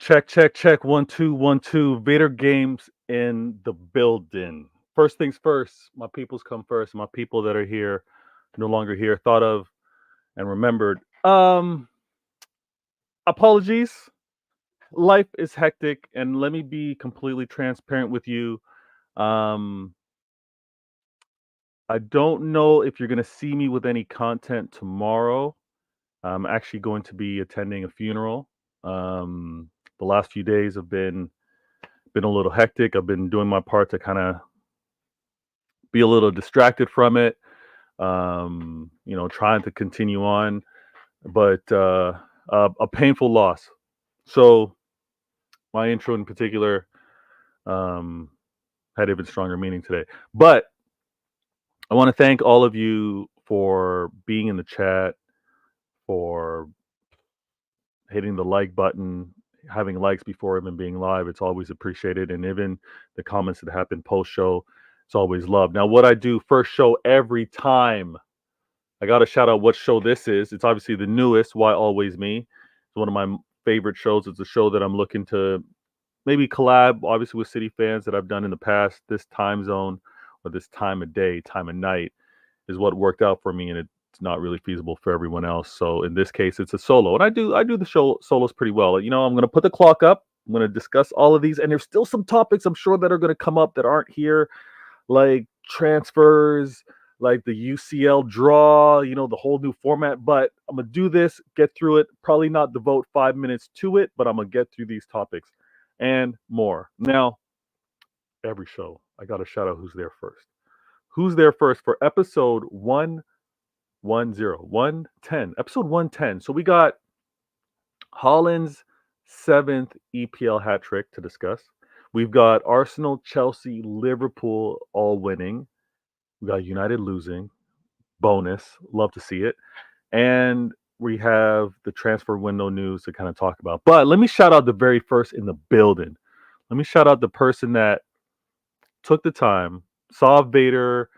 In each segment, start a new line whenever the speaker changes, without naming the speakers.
Check. 1 2 1 2. Vader Games in the building. First things first, my peoples come first. My people that are here, no longer here, thought of and remembered. Apologies. Life is hectic, and let me be completely transparent with you. Um, I don't know if you're gonna see me with any content tomorrow. I'm actually going to be attending a funeral. The last few days have been a little hectic. I've been doing my part to kind of be a little distracted from it. Trying to continue on, but a painful loss. So my intro in particular um, had even stronger meaning today. But I want to thank all of you for being in the chat, for hitting the like button, having likes before even being live. It's always appreciated. And even the comments that happen post show, it's always loved. Now, what I do first show every time, I got to shout out what show this is. It's obviously the newest, Why Always Me. It's one of my favorite shows. It's a show that I'm looking to maybe collab, obviously, with City fans that I've done in the past. This time zone or this time of day, time of night is what worked out for me, and it's not really feasible for everyone else. So in this case, it's a solo, and I do the show solos pretty well. You know, I'm going to put the clock up. I'm going to discuss all of these, and there's still some topics I'm sure that are going to come up that aren't here, like transfers, like the UCL draw, the whole new format. But I'm going to do this, get through it, probably not devote 5 minutes to it, but I'm going to get through these topics and more. Now, every show, I got to shout out who's there first. Who's there first for episode 110, episode 110. So we got Haaland's 7th EPL hat trick to discuss. We've got Arsenal, Chelsea, Liverpool all winning. We got United losing. Bonus. Love to see it. And we have the transfer window news to kind of talk about. But let me shout out the very first in the building. Let me shout out the person that took the time, saw Vader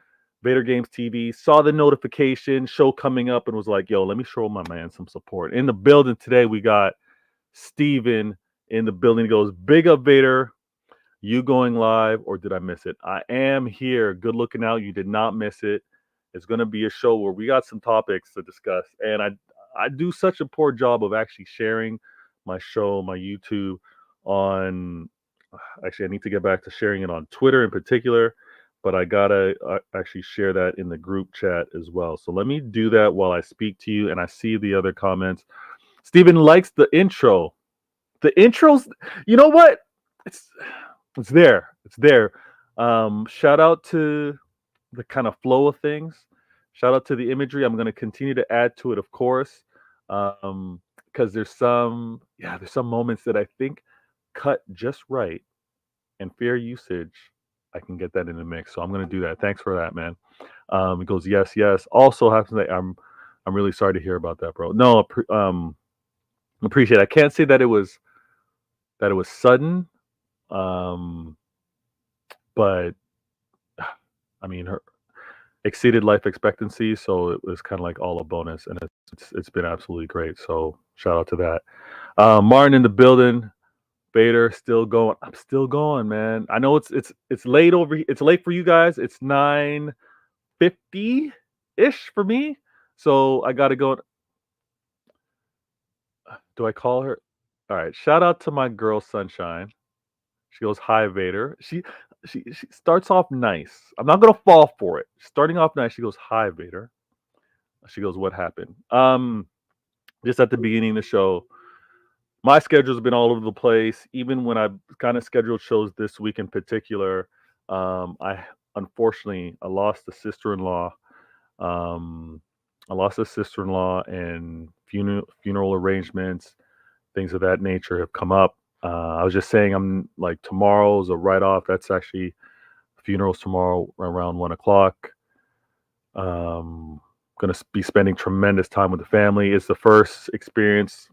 Games TV, saw the notification show coming up, and was like, yo, let me show my man some support. In the building today, we got Steven in the building. He goes, big up, Vader. You going live, or did I miss it? I am here. Good looking out. You did not miss it. It's going to be a show where we got some topics to discuss. And I do such a poor job of actually sharing my show, my YouTube on... Actually, I need to get back to sharing it on Twitter in particular, but I gotta actually share that in the group chat as well. So let me do that while I speak to you, and I see the other comments. Steven likes the intro. The intros, you know what? It's there. It's there. Shout out to the kind of flow of things. Shout out to the imagery. I'm going to continue to add to it, of course, because there's some moments that I think cut just right, and fair usage, I can get that in the mix. So I'm going to do that. Thanks for that, man. It goes, yes. Also have to say, I'm really sorry to hear about that, bro. No, appreciate it. I can't say that it was sudden, but I mean, her exceeded life expectancy, so it was kind of like all a bonus, and it's been absolutely great. So shout out to that. Martin in the building. Vader still going. I'm still going, man. I know it's late over. It's late for you guys. It's 9:50-ish for me. So I gotta go. Do I call her? All right. Shout out to my girl Sunshine. She goes, "Hi, Vader." She starts off nice. I'm not gonna fall for it. Starting off nice. She goes, "Hi, Vader." She goes, "What happened?" Just at the beginning of the show. My schedule's been all over the place. Even when I've kind of scheduled shows this week in particular, I lost a sister-in-law. And funeral arrangements, things of that nature have come up. I was just saying, I'm like, tomorrow's a write-off. That's actually funerals tomorrow around 1:00. Going to be spending tremendous time with the family. It's the first experience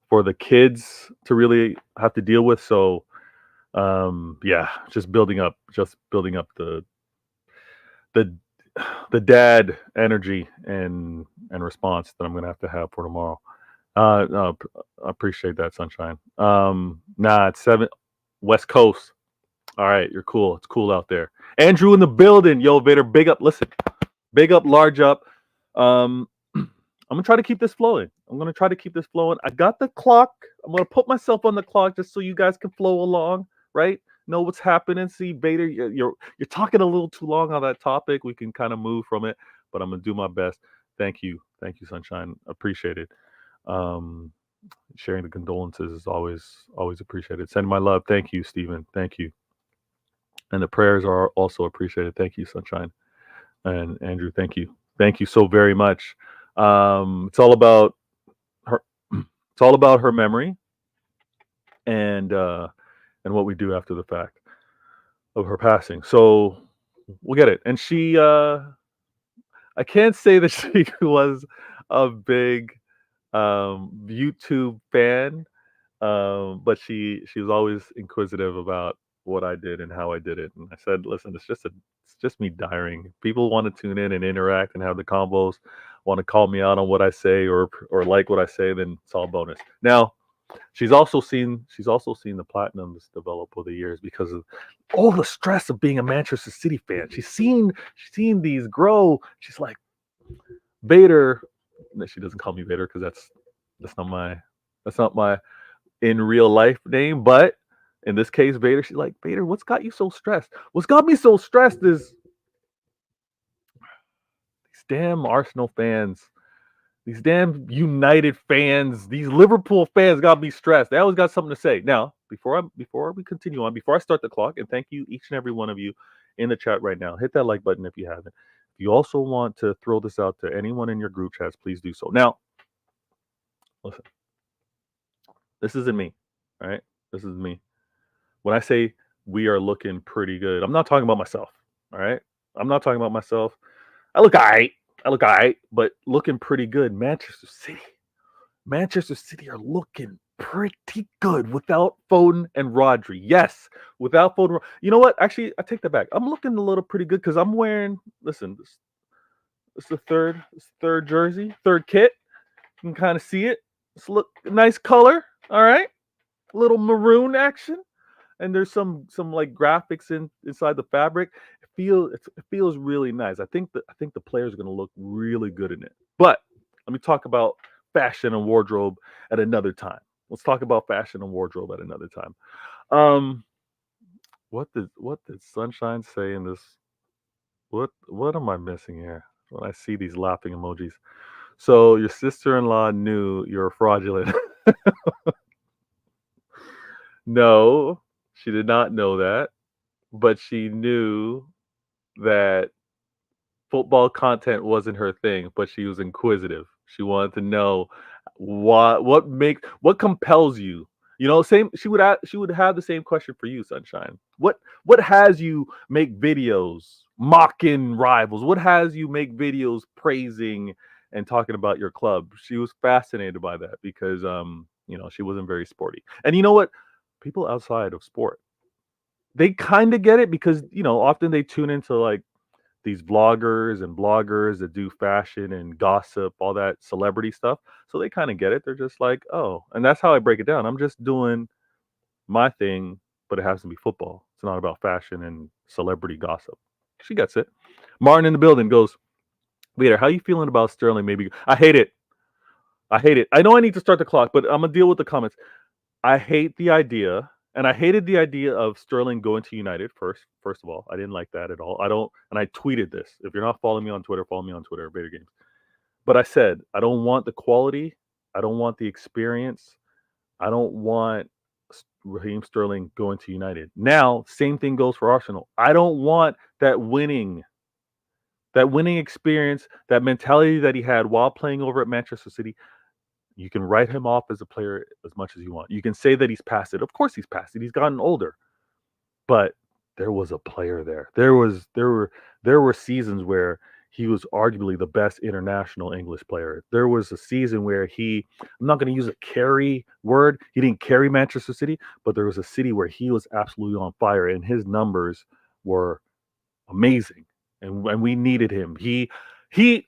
for the kids to really have to deal with. So, just building up the dad energy and response that I'm going to have for tomorrow. No, I appreciate that, Sunshine. Nah, it's 7 West Coast. All right, you're cool. It's cool out there. Andrew in the building. Yo, Vader, big up. Listen, big up, large up. I'm gonna try to keep this flowing. I got the clock. I'm gonna put myself on the clock just so you guys can flow along, right? Know what's happening. See, Vader, you're talking a little too long on that topic. We can kind of move from it, but I'm gonna do my best. Thank you, Sunshine. Appreciate it. Um, Sharing the condolences is always appreciated. Send my love. Thank you, Stephen. Thank you. And the prayers are also appreciated. Thank you, Sunshine. And Andrew, thank you. Thank you so very much. It's all about her. It's all about her memory and what we do after the fact of her passing. So we'll get it. And she, I can't say that she was a big YouTube fan, but she was always inquisitive about what I did and how I did it. And I said, listen, it's just me diaring. People want to tune in and interact and have the combos, want to call me out on what I say or like what I say, then it's all bonus. Now, she's also seen the platinums develop over the years because of all the stress of being a Manchester City fan. She's seen these grow. She's like, Vader. She doesn't call me Vader because that's not my in real life name, but in this case, Vader. She's like, Vader, what's got you so stressed? What's got me so stressed is these damn Arsenal fans, these damn United fans, these Liverpool fans got me stressed. They always got something to say. Now, before we continue on, before I start the clock, and thank you each and every one of you in the chat right now. Hit that like button if you haven't. If you also want to throw this out to anyone in your group chats, please do so. Now, listen, this isn't me, all right? This is me. When I say we are looking pretty good, I'm not talking about myself, all right? I'm not talking about myself. I look all right, but looking pretty good. Manchester City are looking pretty good without Foden and Rodri. Yes, without Foden. You know what? Actually, I take that back. I'm looking a little pretty good because I'm wearing. Listen, this is the third jersey, third kit. You can kind of see it. It's look nice color. All right, little maroon action, and there's some like graphics inside the fabric. It feels really nice. I think the players are going to look really good in it. But let me talk about fashion and wardrobe at another time. Let's talk about fashion and wardrobe at another time. What did Sunshine say in this? What am I missing here when I see these laughing emojis? So your sister-in-law knew you're fraudulent. No, she did not know that, but she knew that football content wasn't her thing, but she was inquisitive. She wanted to know what compels you. You know, same. She would have the same question for you, Sunshine. What has you make videos mocking rivals? What has you make videos praising and talking about your club? She was fascinated by that because she wasn't very sporty. And you know what? People outside of sport, they kind of get it because often they tune into like these vloggers and bloggers that do fashion and gossip, all that celebrity stuff. So they kind of get it. They're just like, oh, and that's how I break it down. I'm just doing my thing, but it has to be football. It's not about fashion and celebrity gossip. She gets it. Martin in the building goes, Peter, how you feeling about Sterling? Maybe I hate it. I know I need to start the clock, but I'm gonna deal with the comments. I hate the idea, and I hated the idea of Sterling going to United first. First of all, I didn't like that at all. I don't, and I tweeted this. If you're not following me on Twitter, follow me on Twitter, Vader Games. But I said I don't want the quality. I don't want the experience. I don't want Raheem Sterling going to United. Now, same thing goes for Arsenal. I don't want that winning experience, that mentality that he had while playing over at Manchester City. You can write him off as a player as much as you want. You can say that he's past it. Of course he's past it. He's gotten older. But there was a player there. There were seasons where he was arguably the best international English player. There was a season where I'm not going to use a carry word. He didn't carry Manchester City, but there was a city where he was absolutely on fire and his numbers were amazing. And we needed him. Hey,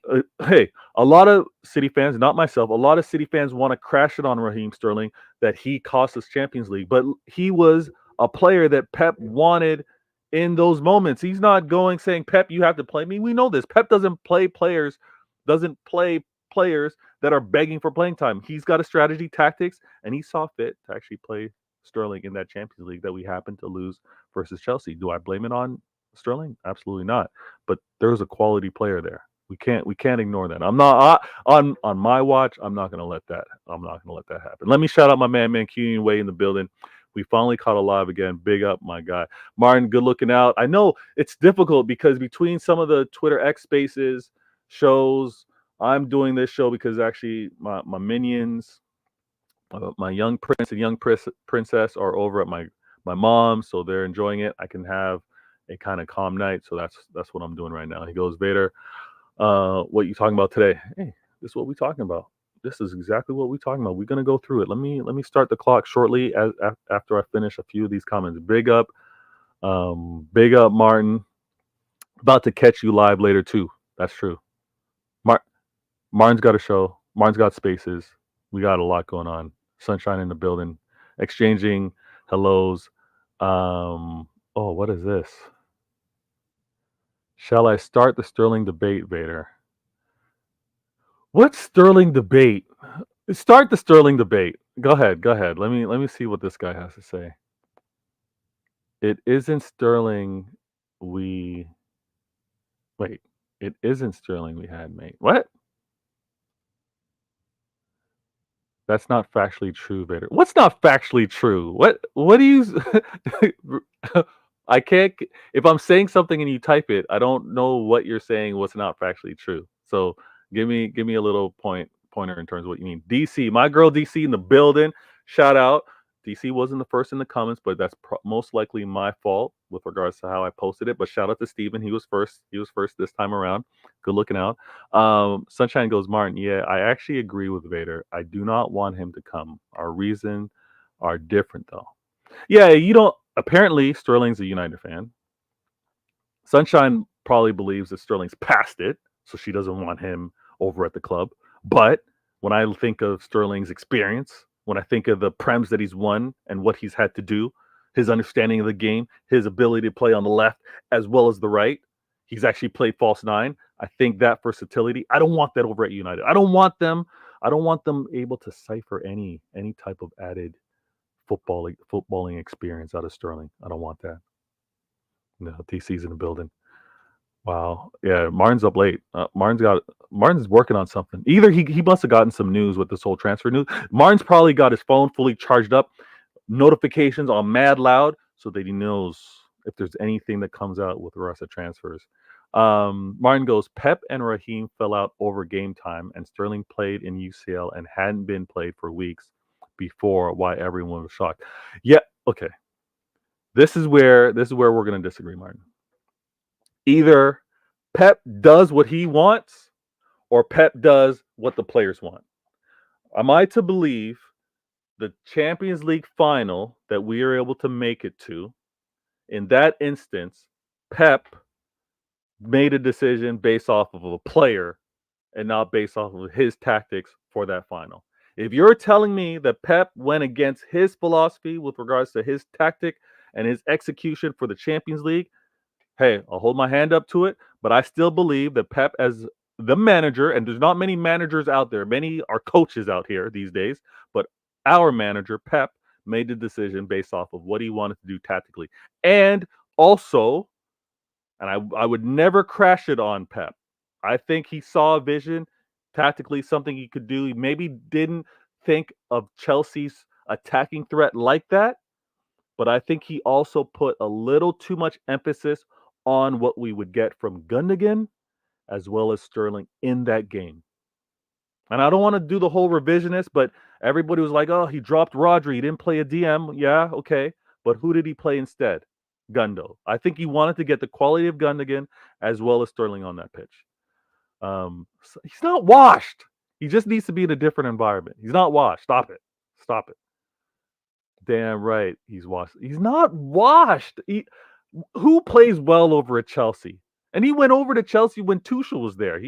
A lot of City fans, not myself, a lot of City fans want to crash it on Raheem Sterling that he cost us Champions League, but he was a player that Pep wanted in those moments. He's not going saying, Pep, you have to play me. We know this. Pep doesn't play players that are begging for playing time. He's got a strategy, tactics, and he saw fit to actually play Sterling in that Champions League that we happened to lose versus Chelsea. Do I blame it on Sterling? Absolutely not. But there was a quality player there. We can't ignore that. I'm not on my watch. I'm not gonna let that. I'm not gonna let that happen. Let me shout out my man Mancunian Way in the building. We finally caught alive again. Big up, my guy. Martin, good looking out. I know it's difficult because between some of the Twitter X Spaces shows, I'm doing this show because actually my minions, my young prince and young princess are over at my mom, so they're enjoying it. I can have a kind of calm night, so that's what I'm doing right now. He goes, Vader, what you talking about today? Hey, this is what we talking about. This is exactly what we're talking about. We're gonna go through it. Let me start the clock shortly after I finish a few of these comments. Big up, Martin. About to catch you live later too. That's true. Martin's got a show. Martin's got spaces. We got a lot going on. Sunshine in the building. Exchanging hellos. Oh, what is this? Shall I start the Sterling debate, Vader? What Sterling debate? Start the Sterling debate. Go ahead. Let me see what this guy has to say. It isn't Sterling we wait. It isn't Sterling we had, mate. What? That's not factually true, Vader. What's not factually true? What do you I can't if I'm saying something and you type it, I don't know what you're saying what's not factually true. So give me a little pointer in terms of what you mean. DC, my girl DC in the building. Shout out. DC wasn't the first in the comments, but that's most likely my fault with regards to how I posted it. But shout out to Steven. He was first this time around. Good looking out. Sunshine goes, Martin, yeah, I actually agree with Vader. I do not want him to come. Our reasons are different, though. Yeah, you don't. Apparently, Sterling's a United fan. Sunshine probably believes that Sterling's past it, so she doesn't want him over at the club. But when I think of Sterling's experience, when I think of the prems that he's won and what he's had to do, his understanding of the game, his ability to play on the left as well as the right, he's actually played false nine. I think that versatility, I don't want that over at United. I don't want them able to cipher any type of added footballing experience out of Sterling. I don't want that. No, TC's in the building. Wow. Yeah, Martin's up late. Martin's working on something. Either he must have gotten some news with this whole transfer news. Martin's probably got his phone fully charged up, notifications on mad loud, so that he knows if there's anything that comes out with the rest of transfers. Martin goes, Pep and Raheem fell out over game time, and Sterling played in UCL and hadn't been played for weeks before. Why everyone was shocked. Yeah, okay. This is where we're going to disagree, Martin. Either Pep does what he wants or Pep does what the players want. Am I to believe the Champions League final that we are able to make it to, in that instance, Pep made a decision based off of a player and not based off of his tactics for that final? If you're telling me that Pep went against his philosophy with regards to his tactic and his execution for the Champions League, hey, I'll hold my hand up to it, but I still believe that Pep as the manager, and there's not many managers out there, many are coaches out here these days, but our manager, Pep, made the decision based off of what he wanted to do tactically. And also, and I would never crash it on Pep. I think he saw a vision, tactically something he could do. He maybe didn't think of Chelsea's attacking threat like that, but I think he also put a little too much emphasis on what we would get from Gundogan as well as Sterling in that game. And I don't want to do the whole revisionist, but everybody was like, oh, he dropped Rodri. He didn't play a DM. Yeah, okay. But who did he play instead? Gundo. I think he wanted to get the quality of Gundogan as well as Sterling on that pitch. So he's not washed. He just needs to be in a different environment. He's not washed. Stop it. Damn right, he's washed. He's not washed. Who plays well over at Chelsea? And he went over to Chelsea when Tuchel was there.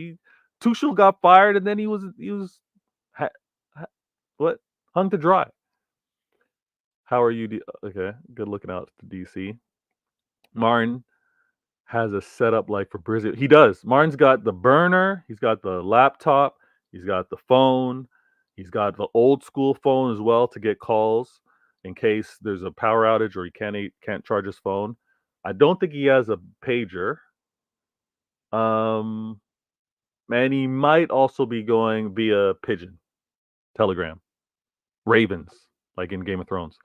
Tuchel got fired, and then he was ha, what hung to dry. How are you? Okay, good looking out to DC. Martin has a setup like for Brazil. He does. Martin's got the burner. He's got the laptop. He's got the phone. He's got the old school phone as well to get calls in case there's a power outage or he can't charge his phone. I don't think he has a pager. Um, and he might also be going via pigeon, telegram, ravens, like in Game of Thrones.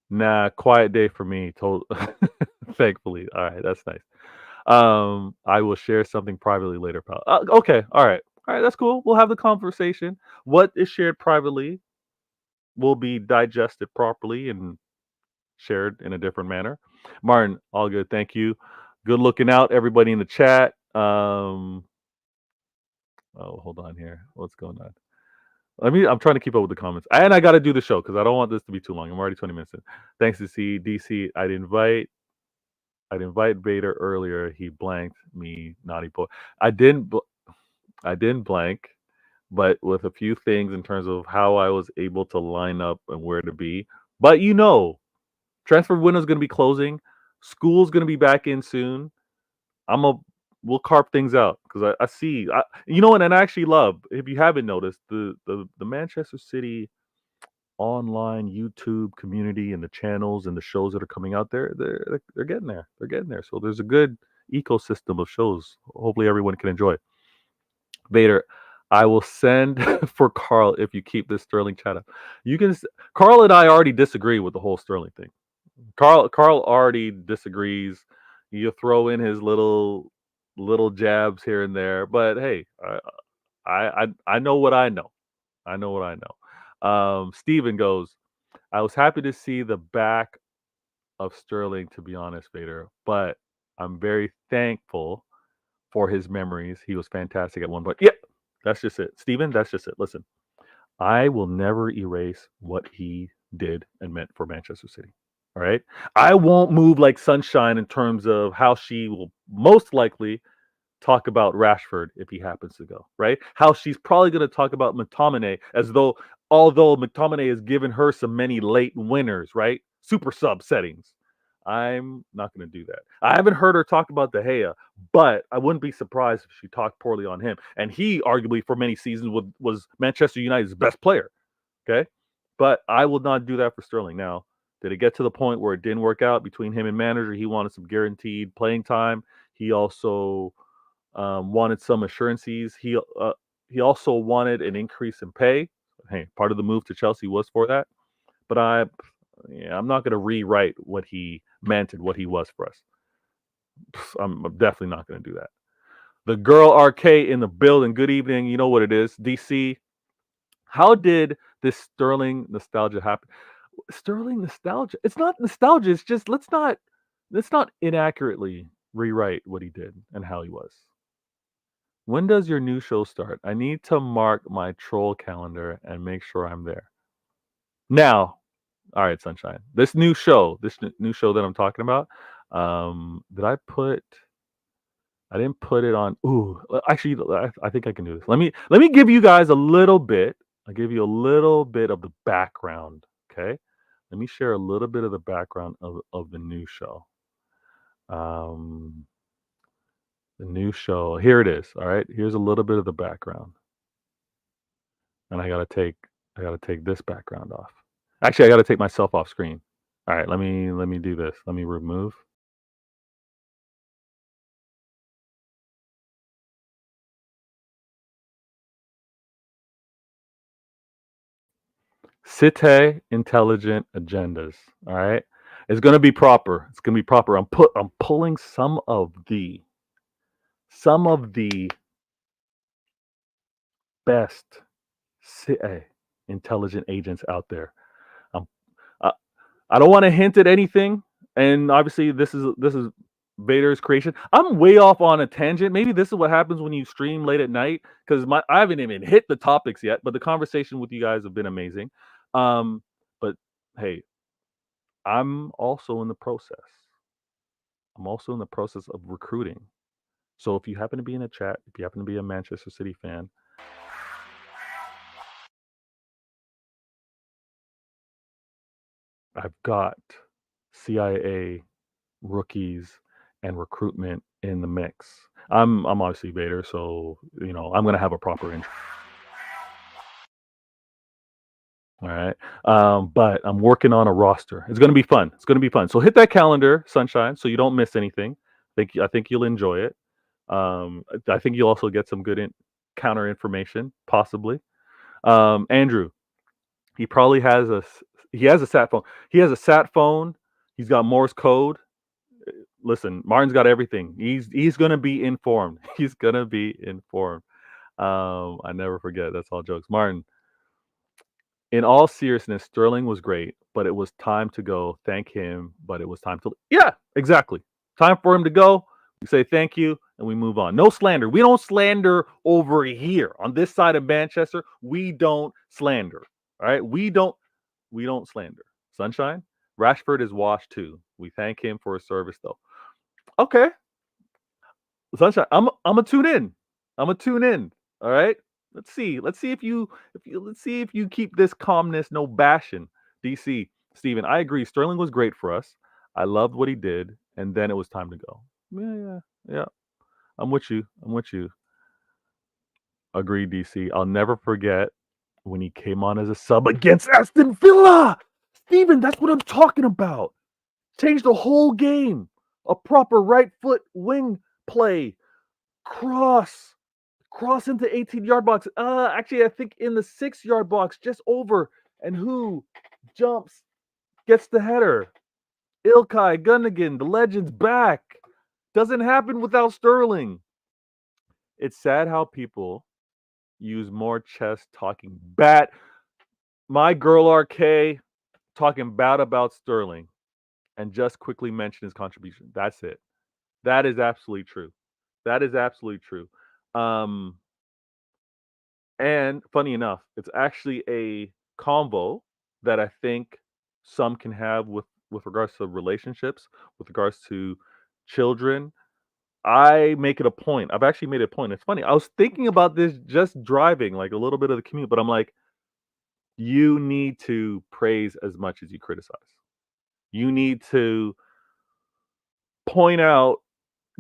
Nah, quiet day for me. Told, thankfully. All right, that's nice. I will share something privately later, pal. Okay, all right, that's cool. We'll have the conversation. What is shared privately will be digested properly and shared in a different manner. Martin, all good. Thank you. Good looking out, everybody in the chat. Oh, hold on here. What's going on? I'm trying to keep up with the comments, and I got to do the show because I don't want this to be too long. I'm already 20 minutes in. Thanks to DC. I'd invite Vader earlier. He blanked me, naughty boy. I didn't. I didn't blank, but with a few things in terms of how I was able to line up and where to be. But transfer window's going to be closing. School's going to be back in soon. We'll carve things out because I see. What, and I actually love, if you haven't noticed, the Manchester City online YouTube community and the channels and the shows that are coming out there. They're getting there. They're getting there. So there's a good ecosystem of shows. Hopefully everyone can enjoy. Vader, I will send for Carl if you keep this Sterling chat up. Carl and I already disagree with the whole Sterling thing. Carl already disagrees. You throw in his little jabs here and there, but hey, I know what I know. I know what I know. Steven goes, I was happy to see the back of Sterling, to be honest, Vader, but I'm very thankful for his memories. He was fantastic at one point. Yep, that's just it. Steven, that's just it. Listen, I will never erase what he did and meant for Manchester City. All right. I won't move like sunshine in terms of how she will most likely talk about Rashford if he happens to go, right? How she's probably going to talk about McTominay as though, although McTominay has given her some many late winners, right? Super sub settings. I'm not going to do that. I haven't heard her talk about De Gea, but I wouldn't be surprised if she talked poorly on him. And he, arguably, for many seasons, was Manchester United's best player. Okay, but I will not do that for Sterling. Now, did it get to the point where it didn't work out between him and manager? He wanted some guaranteed playing time. He also wanted some assurances. He also wanted an increase in pay. Hey, part of the move to Chelsea was for that. But I'm not going to rewrite what he meant and what he was for us. I'm definitely not going to do that. The girl RK in the building. Good evening. You know what it is, DC. How did this Sterling nostalgia happen? Sterling nostalgia. It's not nostalgia. It's just let's not inaccurately rewrite what he did and how he was. When does your new show start? I need to mark my troll calendar and make sure I'm there. Now, all right, Sunshine. This new show that I'm talking about, did I put? I didn't put it on. Ooh, actually, I think I can do this. Let me give you guys a little bit. I'll give you a little bit of the background. Okay, let me share a little bit of the background of the new show. The new show. Here it is. All right. Here's a little bit of the background. And I gotta take this background off. Actually, I gotta take myself off screen. All right, let me do this. Let me remove. Cite intelligent agendas. All right. It's gonna be proper. It's gonna be proper. I'm pulling some of the best Cite intelligent agents out there. Um, I don't want to hint at anything, and obviously this is Vader's creation. I'm way off on a tangent. Maybe this is what happens when you stream late at night because I haven't even hit the topics yet, but the conversation with you guys have been amazing. But hey, I'm also in the process. I'm also in the process of recruiting So if you happen to be in a chat, if you happen to be a Manchester City fan, I've got CIA rookies and recruitment in the mix. I'm obviously Vader, so I'm gonna have a proper intro. All right. But I'm working on a roster. It's gonna be fun. It's gonna be fun. So hit that calendar, Sunshine, so you don't miss anything. I think you'll enjoy it. I think you'll also get some good counter information, possibly. Andrew, he probably has he has a sat phone. He has a sat phone. He's got Morse code. Listen, Martin's got everything. He's gonna be informed. He's gonna be informed. I never forget. That's all jokes. Martin, in all seriousness, Sterling was great, but it was time to go. Thank him, but it was time to. Yeah, exactly. Time for him to go. We say thank you and we move on. No slander. We don't slander over here on this side of Manchester. We don't slander. All right. We don't slander. Sunshine. Rashford is washed too. We thank him for his service though. Okay. Sunshine. I'm a tune in. I'm a tune in. All right. Let's see. Let's see if you keep this calmness, no bashing. DC Steven, I agree. Sterling was great for us. I loved what he did, and then it was time to go. Yeah, yeah. I'm with you. I'm with you. Agreed, DC. I'll never forget when he came on as a sub against Aston Villa. Steven, that's what I'm talking about. Changed the whole game. A proper right foot wing play. Cross into 18-yard box. Actually, I think in the 6-yard box, just over. And who jumps, gets the header? Ilkay Gundogan, the legend's back. Doesn't happen without Sterling. It's sad how people use more chess talking bad. My girl RK talking bad about Sterling and just quickly mention his contribution. That's it. That is absolutely true. That is absolutely true. And funny enough, it's actually a convo that I think some can have with regards to relationships, with regards to children. I make it a point. I've actually made it a point. It's funny. I was thinking about this just driving, like a little bit of the commute, but I'm like, you need to praise as much as you criticize. You need to point out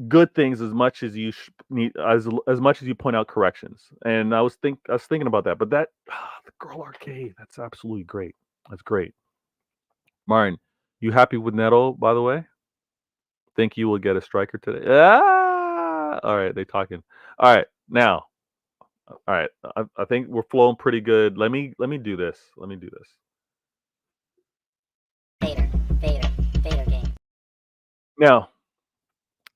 good things as much as you need as much as you point out corrections. And I was thinking about that, but that the girl arcade, that's absolutely great. That's great. Martin, you happy with Neto, by the way? Think you will get a striker today? All right, they talking. All right, now, all right. I think we're flowing pretty good. Let me do this. Let me do this. Vader game. Now,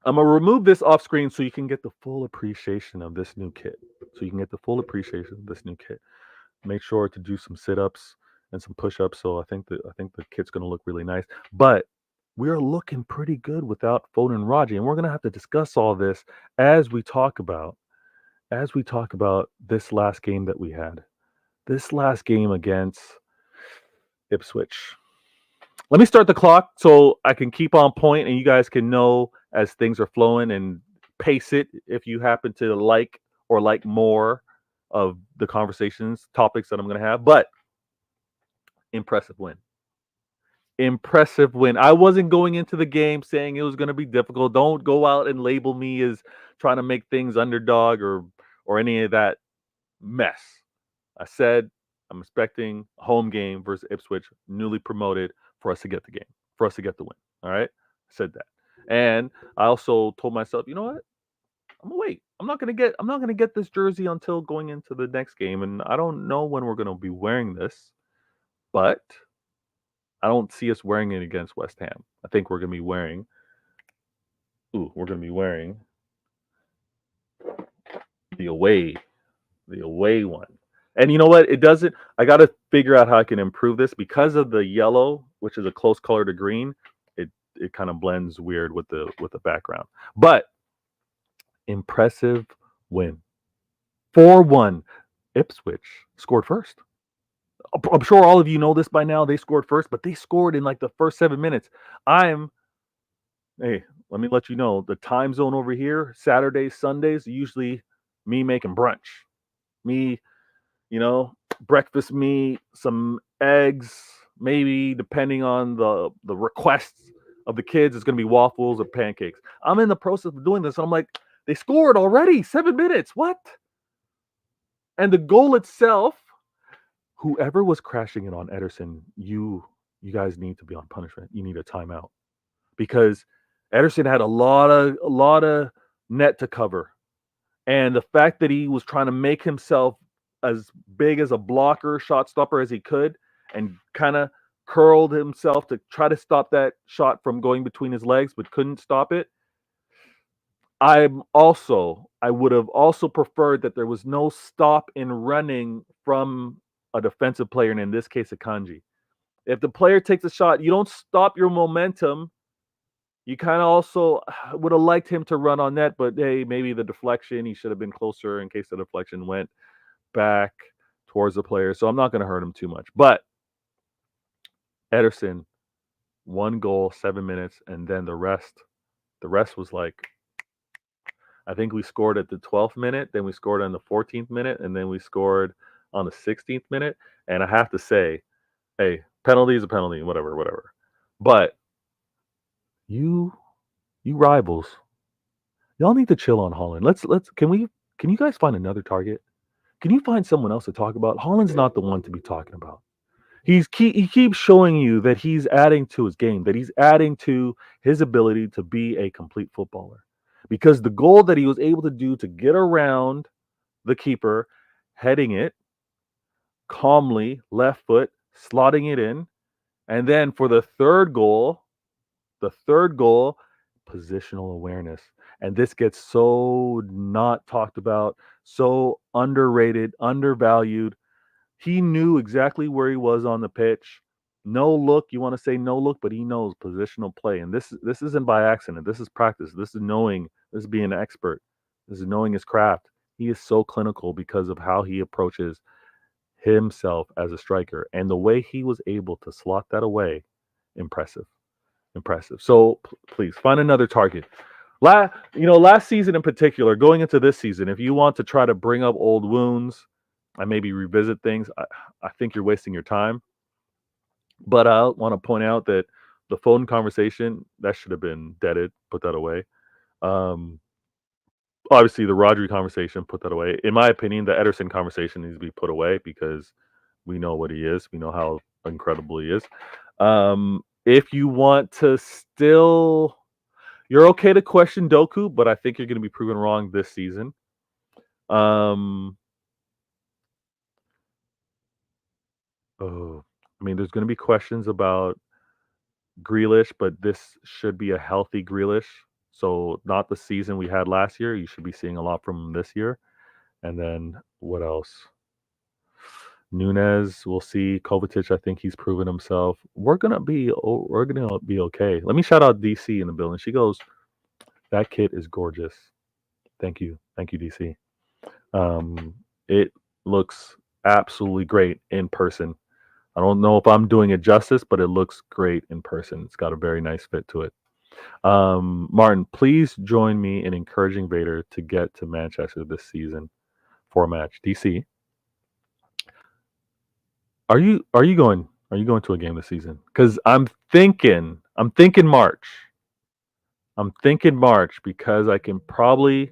I'm gonna remove this off screen so you can get the full appreciation of this new kit. So you can get the full appreciation of this new kit. Make sure to do some sit-ups and some push-ups. So I think the kit's gonna look really nice. But we're looking pretty good without Foden Raji, and we're gonna have to discuss all this as we talk about this last game that we had. This last game against Ipswich. Let me start the clock so I can keep on point and you guys can know as things are flowing and pace it if you happen to like or like more of the conversations, topics that I'm going to have. But impressive win. Impressive win. I wasn't going into the game saying it was going to be difficult. Don't go out and label me as trying to make things underdog or any of that mess. I said I'm expecting a home game versus Ipswich, newly promoted, for us to get the game, for us to get the win. All right, I said that, and I also told myself, you know what? I'm gonna wait. I'm not gonna get this jersey until going into the next game, and I don't know when we're gonna be wearing this, but I don't see us wearing it against West Ham. I think we're gonna be wearing. We're gonna be wearing the away the away one. And you know what? It doesn't. I got to figure out how I can improve this because of the yellow, which is a close color to green. It kind of blends weird with the background. But impressive win, 4-1. Ipswich scored first. I'm sure all of you know this by now. They scored first, but they scored in like the first 7 minutes. Hey, let me let you know the time zone over here, Saturdays, Sundays, usually me making brunch. Me, you know, breakfast meat, some eggs, maybe depending on the requests of the kids, it's gonna be waffles or pancakes. I'm in the process of doing this, and I'm like, they scored already, 7 minutes. What? And the goal itself, whoever was crashing in on Ederson, you guys need to be on punishment. You need a timeout because Ederson had a lot of net to cover, and the fact that he was trying to make himself as big as a blocker, shot stopper as he could, and kind of curled himself to try to stop that shot from going between his legs, but couldn't stop it. I would have also preferred that there was no stop in running from a defensive player, and in this case, a Kanji. If the player takes a shot, you don't stop your momentum. You kind of also would have liked him to run on net, but hey, maybe the deflection, he should have been closer in case the deflection went back towards the player. So I'm not going to hurt him too much. But Ederson, 1 goal, 7 minutes, and then the rest was like, I think we scored at the 12th minute, then we scored on the 14th minute, and then we scored on the 16th minute. And I have to say, hey, penalty is a penalty, whatever, whatever. But you rivals, y'all need to chill on Haaland. Can you guys find another target? Can you find someone else to talk about? Haaland's not the one to be talking about. He keeps showing you that he's adding to his game, that he's adding to his ability to be a complete footballer. Because the goal that he was able to do to get around the keeper, heading it calmly, left foot, slotting it in, and then for the third goal, positional awareness. And this gets so not talked about, so underrated, undervalued. He knew exactly where he was on the pitch. No look, you want to say no look, but he knows positional play. And this isn't by accident. This is practice. This is knowing, this is being an expert. This is knowing his craft. He is so clinical because of how he approaches himself as a striker. And the way he was able to slot that away, impressive. Impressive. So please find another target. Last season in particular, going into this season, if you want to try to bring up old wounds and maybe revisit things, I think you're wasting your time. But I want to point out that the phone conversation, that should have been deaded. Put that away. Um, Obviously, the Rodri conversation, put that away. In my opinion, the Ederson conversation needs to be put away because we know what he is. We know how incredible he is. If you want to still, you're okay to question Doku, but I think you're going to be proven wrong this season. There's going to be questions about Grealish, but this should be a healthy Grealish. So not the season we had last year. You should be seeing a lot from him this year. And then what else? Nunez, we'll see. Kovacic, I think he's proven himself. We're gonna be okay. Let me shout out DC in the building. She goes, "That kid is gorgeous." Thank you, DC. It looks absolutely great in person. I don't know if I'm doing it justice, but it looks great in person. It's got a very nice fit to it. Martin, please join me in encouraging Vader to get to Manchester this season for a match. DC, are you going to a game this season? Because I'm thinking March. I'm thinking March because I can probably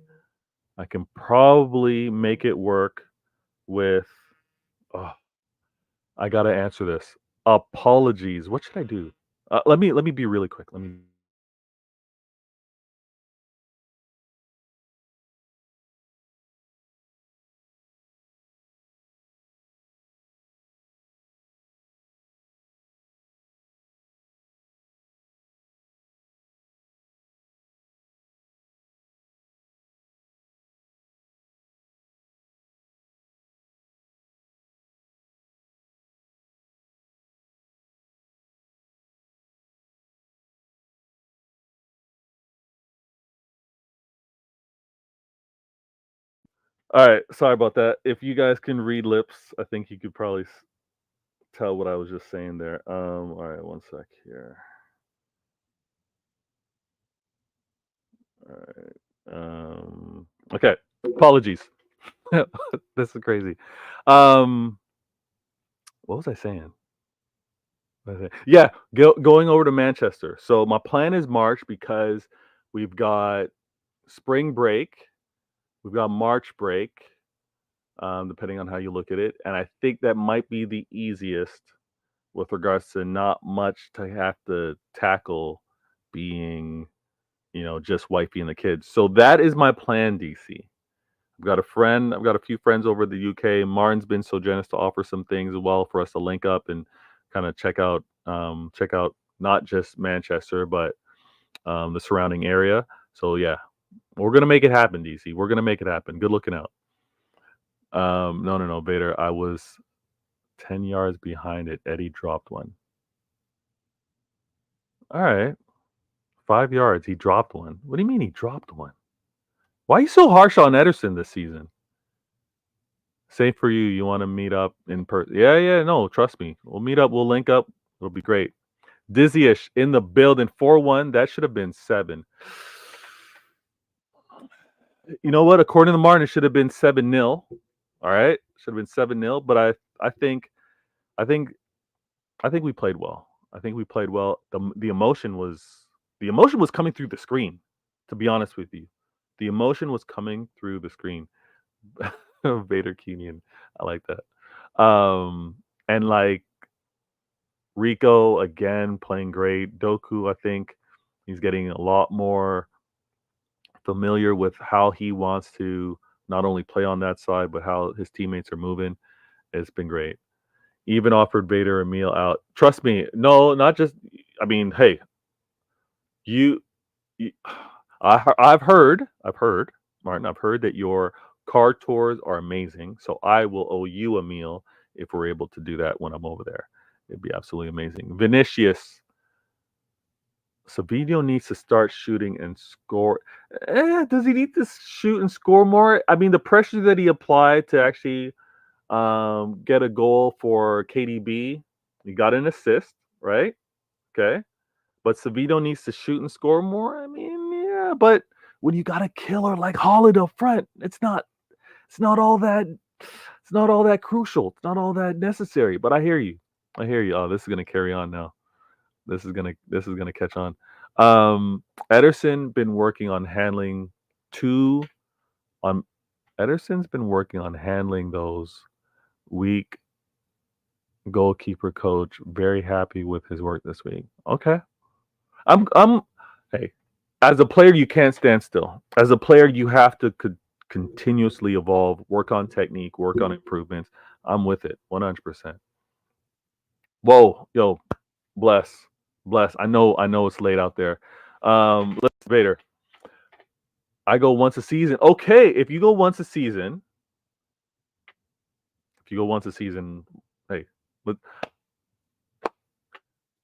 make it work with. Oh, I gotta answer this. Apologies. What should I do? Let me be really quick. Let me. All right. Sorry about that. If you guys can read lips, I think you could probably tell what I was just saying there. All right. One sec here. All right. Okay. Apologies. This is crazy. Um, what was I saying? Yeah, going over to Manchester. So my plan is March because we've got spring break, we've got March break, depending on how you look at it, and I think that might be the easiest with regards to not much to have to tackle, being just wifey and the kids. So that is my plan, DC. I've got a few friends over the UK. Martin's been so generous to offer some things as well for us to link up and kind of check out not just Manchester, but the surrounding area. So yeah, we're gonna make it happen, DC. We're gonna make it happen. Good looking out. No, Vader. I was 10 yards behind it. Eddie dropped one. All right, 5 yards. He dropped one. What do you mean he dropped one? Why are you so harsh on Ederson this season? Same for you. You want to meet up in person? Yeah, yeah. No, trust me. We'll meet up. We'll link up. It'll be great. Dizzy-ish in the building. 4-1. That should have been 7. You know what? According to Martin, it should have been 7-0. All right, should have been 7-0. But I think, I think, I think we played well. I think we played well. The emotion was coming through the screen. To be honest with you, the emotion was coming through the screen. Vader Kenyan, I like that. And like Rico again playing great. Doku, I think he's getting a lot more familiar with how he wants to not only play on that side, but how his teammates are moving. It's been great. Even offered Vader a meal out. Trust me, no, not just. I mean, hey, you, you I've heard, Martin. I've heard that your car tours are amazing. So I will owe you a meal if we're able to do that when I'm over there. It'd be absolutely amazing. Vinicius, Savino needs to start shooting and score. Does he need to shoot and score more? I mean, the pressure that he applied to actually get a goal for KDB, he got an assist, right? Okay. But Savino needs to shoot and score more. I mean, yeah, but when you got a killer like Haaland up front, it's not all that it's not all that crucial. It's not all that necessary. But I hear you. I hear you. Oh, this is gonna carry on now. This is gonna catch on. Ederson been working on handling two on Ederson's been working on handling those weak goalkeeper coach. Very happy with his work this week. Okay. I'm hey, as a player you can't stand still. As a player you have to continuously evolve, work on technique, work on improvements. I'm with it 100%. Whoa, yo, bless. Bless. I know it's late out there. Let's Vader. I go once a season. Okay, if you go once a season, hey, but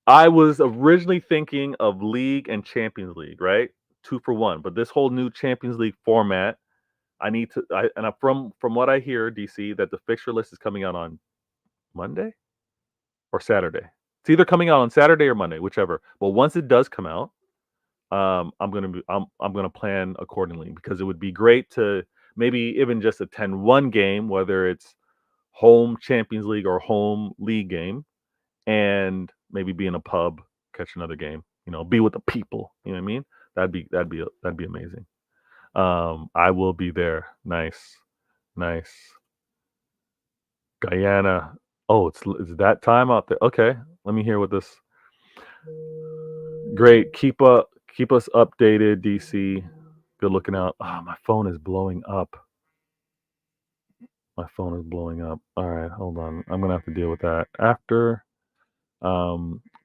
I was originally thinking of League and Champions League, right? 2 for 1. But this whole new Champions League format, I need to. From what I hear, DC, that the fixture list is coming out on Monday or Saturday. It's either coming out on Saturday or Monday, whichever. But once it does come out, I'm gonna plan accordingly because it would be great to maybe even just a 10-1 game, whether it's home Champions League or home league game, and maybe be in a pub, catch another game. Be with the people. You know what I mean? That'd be amazing. I will be there. Nice, nice. Guyana. Oh, it's that time out there. Okay, let me hear what this. Great. Keep us updated, DC. Good looking out. Oh, my phone is blowing up. My phone is blowing up. All right, hold on. I'm gonna have to deal with that after.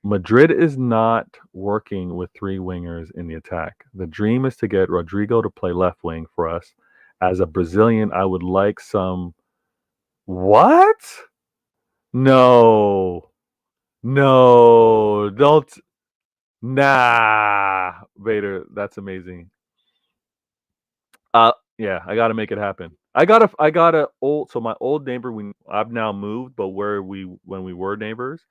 Madrid is not working with 3 wingers in the attack. The dream is to get Rodrigo to play left wing for us. As a Brazilian, I would like some. What? No, no, don't. Nah, Vader, that's amazing. Yeah, I got to make it happen. I got a old. So my old neighbor, I've now moved, but when we were neighbors,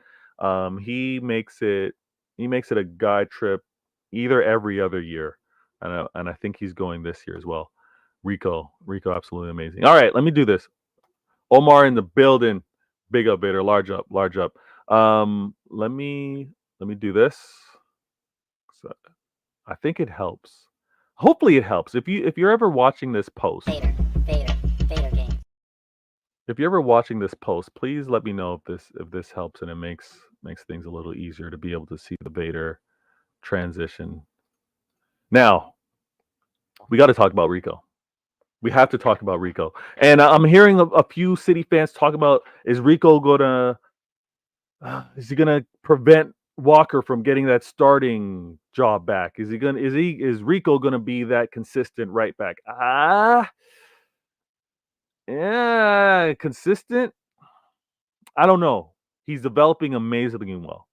he makes it a guy trip either every other year. and I think he's going this year as well. Rico, absolutely amazing. All right, let me do this. Omar in the building. Big up, Vader. Large up, large up. Let me do this. So I think it helps. Hopefully, it helps. If you're ever watching this post,
Vader game.
if you're ever watching this post, please let me know if this helps and it makes things a little easier to be able to see the Vader transition. Now we got to talk about Rico. We have to talk about Rico. And I'm hearing a few City fans talk about is Rico gonna is he gonna prevent Walker from getting that starting job back? Is Rico gonna be that consistent right back? Yeah, consistent. I don't know. He's developing amazingly well.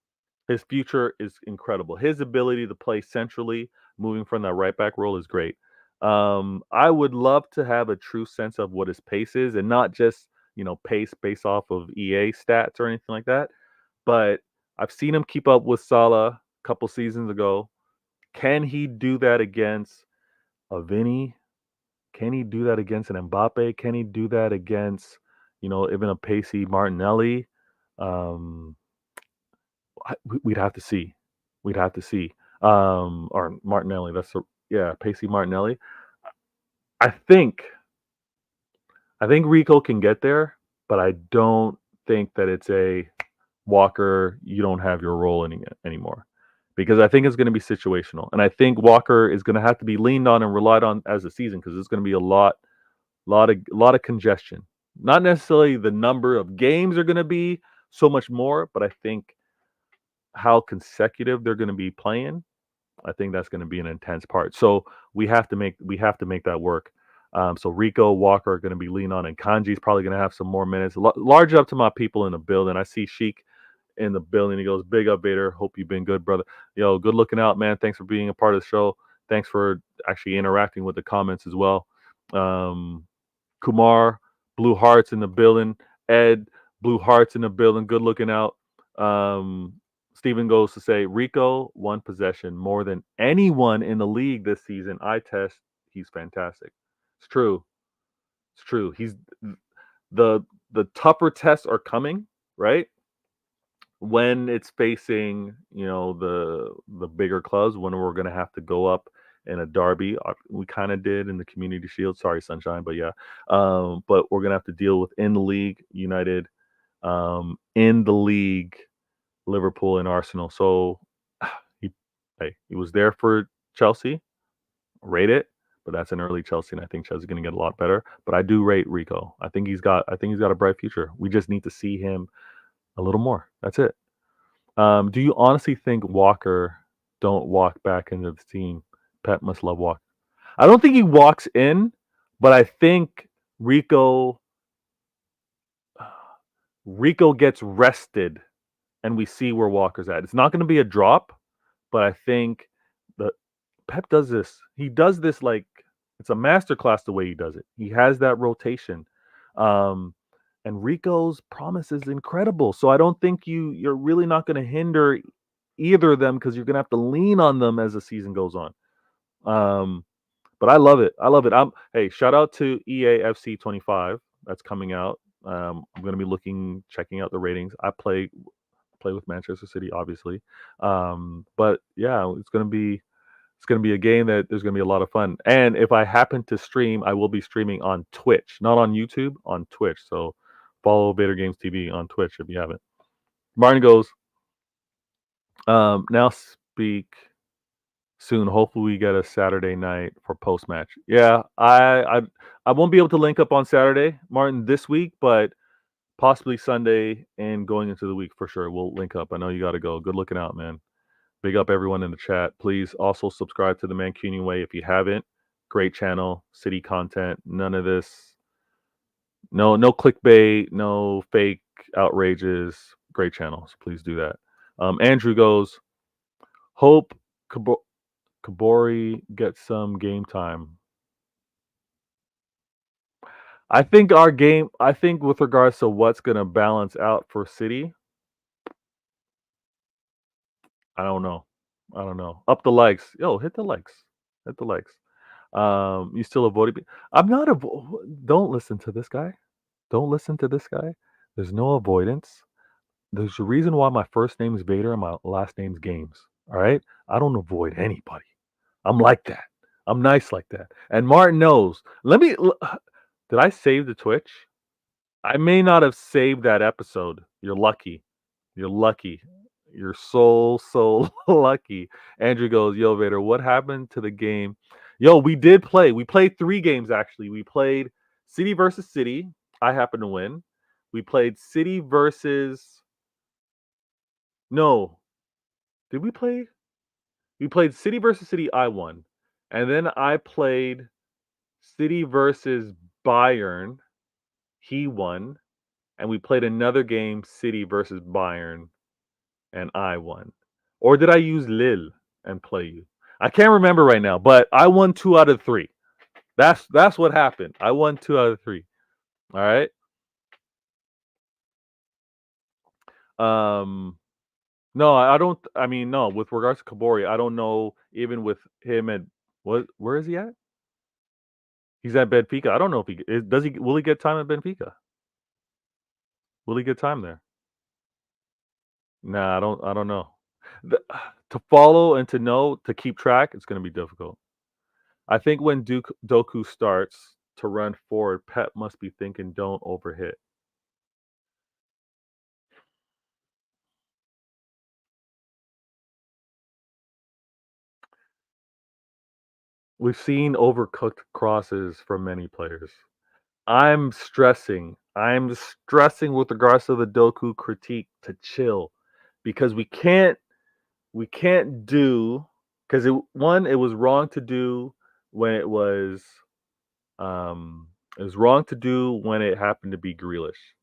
His future is incredible. His ability to play centrally, moving from that right back role, is great. I would love to have a true sense of what his pace is, and not just pace based off of EA stats or anything like that. But I've seen him keep up with Salah a couple seasons ago. Can he do that against a Vinny? Can he do that against an Mbappe? Can he do that against even a pacey Martinelli? Um, we'd have to see. We'd have to see. Or Martinelli. Yeah, Pacey Martinelli. I think I think Rico can get there, but I don't think that it's a Walker. You don't have your role anymore, because I think it's going to be situational, and I think Walker is going to have to be leaned on and relied on as a season, because it's going to be a lot of congestion. Not necessarily the number of games are going to be so much more, but I think how consecutive they're going to be playing, I think that's going to be an intense part. So we have to make that work. So Rico, Walker are going to be leaning on, and Kanji's probably going to have some more minutes. Large up to my people in the building. I see Sheik in the building. He goes, "Big up, Vader. Hope you've been good, brother. Yo, good looking out, man. Thanks for being a part of the show. Thanks for actually interacting with the comments as well." Um, Kumar, Blue Hearts in the building. Ed, Blue Hearts in the building. Good looking out. Um, Steven goes to say Rico, one possession more than anyone in the league this season. I test, he's fantastic. It's true. It's true. He's the tougher tests are coming, right? When it's facing, the bigger clubs, when we're gonna have to go up in a derby. We kind of did in the Community Shield. Sorry, Sunshine, but yeah. But we're gonna have to deal with in the league United, in the league Liverpool and Arsenal. So he, hey, he was there for Chelsea. Rate it, but that's an early Chelsea, and I think Chelsea's going to get a lot better. But I do rate Rico. I think he's got a bright future. We just need to see him a little more. That's it. Do you honestly think Walker don't walk back into the team? Pep must love Walker. I don't think he walks in, but I think Rico Rico gets rested, and we see where Walker's at. It's not going to be a drop, but I think the Pep does this. He does this like it's a masterclass the way he does it. He has that rotation. Um, and Rico's promise is incredible. So I don't think you're really not going to hinder either of them, because you're going to have to lean on them as the season goes on. Um, but I love it. I love it. Hey, shout out to EAFC 25 that's coming out. I'm going to be checking out the ratings. I play with Manchester City, obviously. But yeah, it's gonna be a game that there's gonna be a lot of fun. And if I happen to stream, I will be streaming on Twitch, not on YouTube, on Twitch. So follow Vader Games TV on Twitch if you haven't. Martin goes, now speak soon. Hopefully we get a Saturday night for post match. Yeah, I won't be able to link up on Saturday, Martin, this week, but possibly Sunday and going into the week for sure. We'll link up. I know you got to go. Good looking out, man. Big up everyone in the chat. Please also subscribe to the Mancunian Way if you haven't. Great channel, city content. None of this. No clickbait. No fake outrages. Great channel. So please do that. Andrew goes. Hope Kabori gets some game time. I think our game. I think with regards to what's going to balance out for City, I don't know. Up the likes. Yo, hit the likes. Hit the likes. You still avoided me. I'm not don't listen to this guy. Don't listen to this guy. There's no avoidance. There's a reason why my first name is Vader and my last name's Games. All right? I don't avoid anybody. I'm like that. I'm nice like that. And Martin knows. Did I save the Twitch? I may not have saved that episode. You're lucky. You're lucky. You're so lucky. Andrew goes, yo, Vader, what happened to the game? Yo, we did play. We played 3 games actually. We played City versus City. I happened to win. We played City versus No. Did we play? We played City versus City, I won. And then I played City versus Bayern. He won. And we played another game, City versus Bayern, and I won. Or did I use Lille and play you? I can't remember right now, but I won 2 out of 3. That's what happened. I won 2 out of 3. All right. No, I don't. I mean, no. With regards to Kabori, I don't know. Even with him at where is he at? He's at Benfica. I don't know if does he. Will he get time at Benfica? Will he get time there? Nah, I don't. I don't know. To follow and to know to keep track, it's going to be difficult. I think when Doku starts to run forward, Pep must be thinking, "Don't overhit." We've seen overcooked crosses from many players. I'm stressing with regards to the Doku critique to chill because we can't do because it was wrong to do when it was wrong to do when it happened to be Grealish.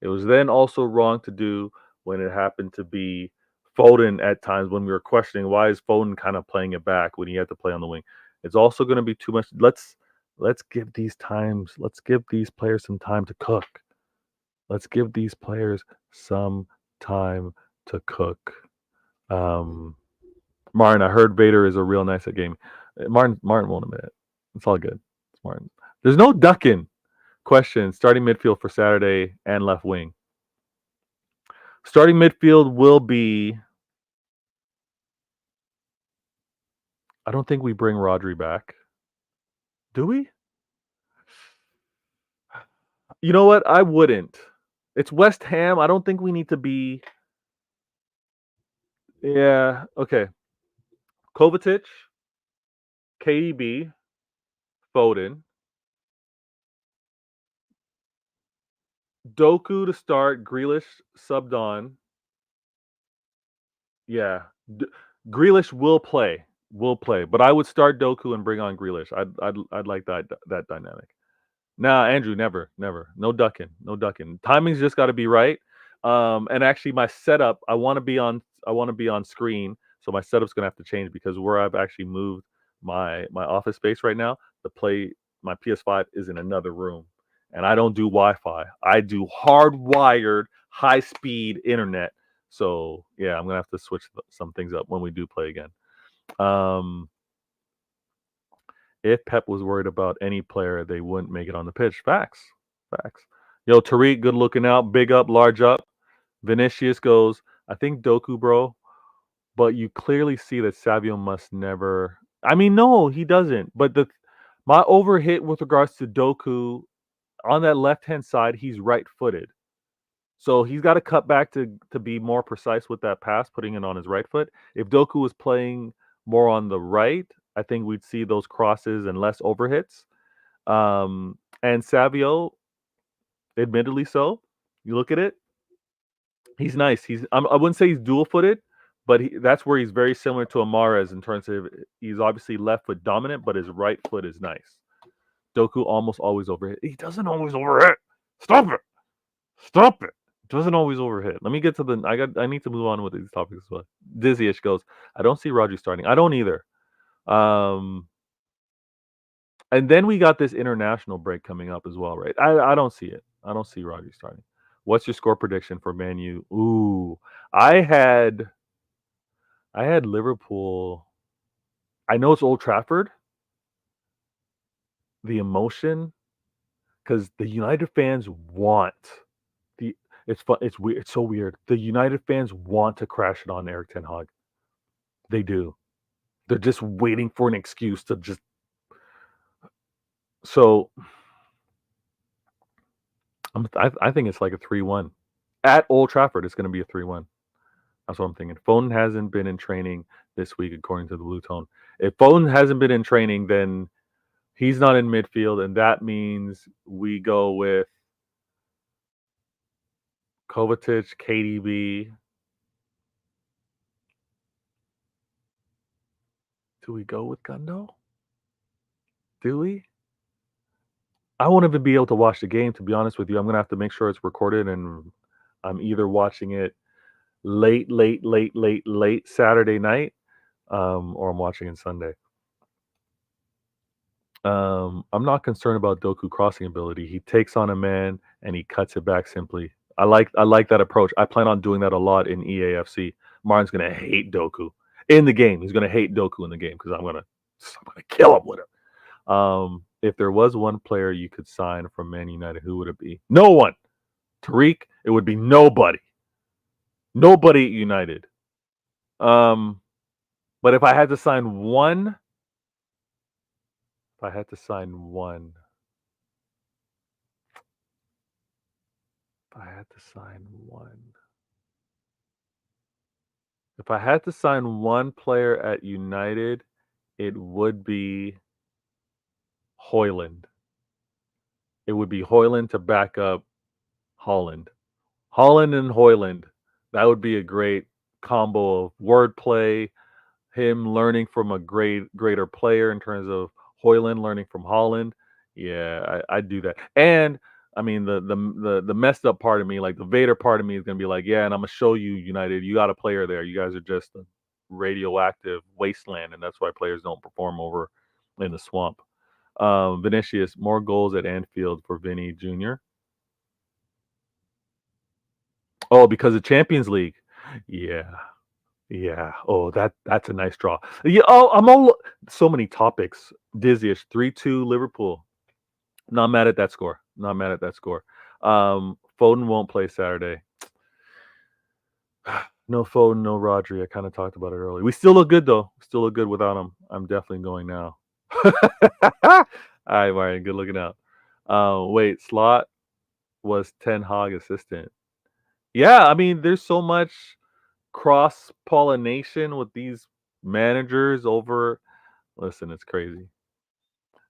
It was then also wrong to do when it happened to be Foden at times when we were questioning why is Foden kind of playing it back when he had to play on the wing. It's also going to be too much. Let's give these players some time to cook. Let's give these players some time to cook. Martin, I heard Vader is a real nice at gaming. Martin won't admit it. It's all good. It's Martin. There's no ducking. Question: starting midfield for Saturday and left wing. Starting midfield will be. I don't think we bring Rodri back. Do we? You know what? I wouldn't. It's West Ham. I don't think we need to be. Yeah. Okay. Kovacic, KDB, Foden, Doku to start. Grealish subbed on. Yeah. Grealish will play. Will play. But I would start Doku and bring on Grealish. I'd like that dynamic. Nah, Andrew, never, never. No ducking. No ducking. Timing's just got to be right. And actually my setup, I want to be on screen, so my setup's going to have to change because where I've actually moved my office space right now, my PS5 is in another room. And I don't do Wi-Fi. I do hardwired high-speed internet. So, yeah, I'm going to have to switch some things up when we do play again. If Pep was worried about any player, they wouldn't make it on the pitch. Facts. Facts. Yo, Tariq, good looking out. Big up, large up. Vinicius goes, I think Doku, bro, but you clearly see that Savio must never. I mean, no, he doesn't. But my overhit with regards to Doku on that left-hand side, he's right-footed. So he's got to cut back to be more precise with that pass, putting it on his right foot. If Doku was playing more on the right, I think we'd see those crosses and less overhits. And Savio, admittedly so, you look at it, he's nice. I wouldn't say he's dual-footed, but that's where he's very similar to Amares in terms of he's obviously left foot dominant, but his right foot is nice. Doku almost always overhit. He doesn't always overhit. Stop it. Stop it. Doesn't always overhit. Let me get to I need to move on with these topics as well. Dizzy-ish goes, I don't see Rodri starting. I don't either. And then we got this international break coming up as well, right? I don't see it. I don't see Rodri starting. What's your score prediction for Man U? Ooh, I had Liverpool. I know it's Old Trafford, the emotion, because the United fans want the. It's fun. It's weird. It's so weird. The United fans want to crash it on Eric Ten Hag. They do. They're just waiting for an excuse to just. So I think it's like a 3-1 at Old Trafford. It's going to be a 3-1. That's what I'm thinking. Foden hasn't been in training this week, according to the Blue Tone. If Foden hasn't been in training, then he's not in midfield, and that means we go with Kovacic, KDB. Do we go with Gundo? Do we? I won't even be able to watch the game, to be honest with you. I'm going to have to make sure it's recorded, and I'm either watching it late Saturday night, or I'm watching it Sunday. I'm not concerned about Doku crossing ability. He takes on a man and he cuts it back simply. I like that approach. I plan on doing that a lot in EAFC. Martin's gonna hate Doku in the game. He's gonna hate Doku in the game because I'm gonna kill him with him. If there was one player you could sign from Man United, who would it be? No one. Tariq, it would be nobody. Nobody at United. But if I had to sign one, If I had to sign one player at United, it would be Haaland. It would be Haaland to back up Haaland. Haaland and Haaland. That would be a great combo of wordplay, him learning from a greater player in terms of Haaland learning from Haaland. Yeah, I'd do that. And I mean the messed up part of me, like the Vader part of me, is gonna be like, yeah, and I'm gonna show you, United, you got a player there. You guys are just a radioactive wasteland, and that's why players don't perform over in the swamp. Vinicius, more goals at Anfield for Vinny Jr. Oh, because of Champions League. Yeah. Yeah. Oh, that's a nice draw. Yeah. Oh, I'm all so many topics. Dizzy-ish. 3-2 Liverpool. Not mad at that score. Not mad at that score. Foden won't play Saturday. No Foden, no Rodri. I kind of talked about it earlier. We still look good though. Still look good without him. I'm definitely going now. All right, Marion. Good looking out. Wait, Slot was Ten Hag assistant. Yeah, I mean, there's so much cross pollination with these managers over. Listen, it's crazy.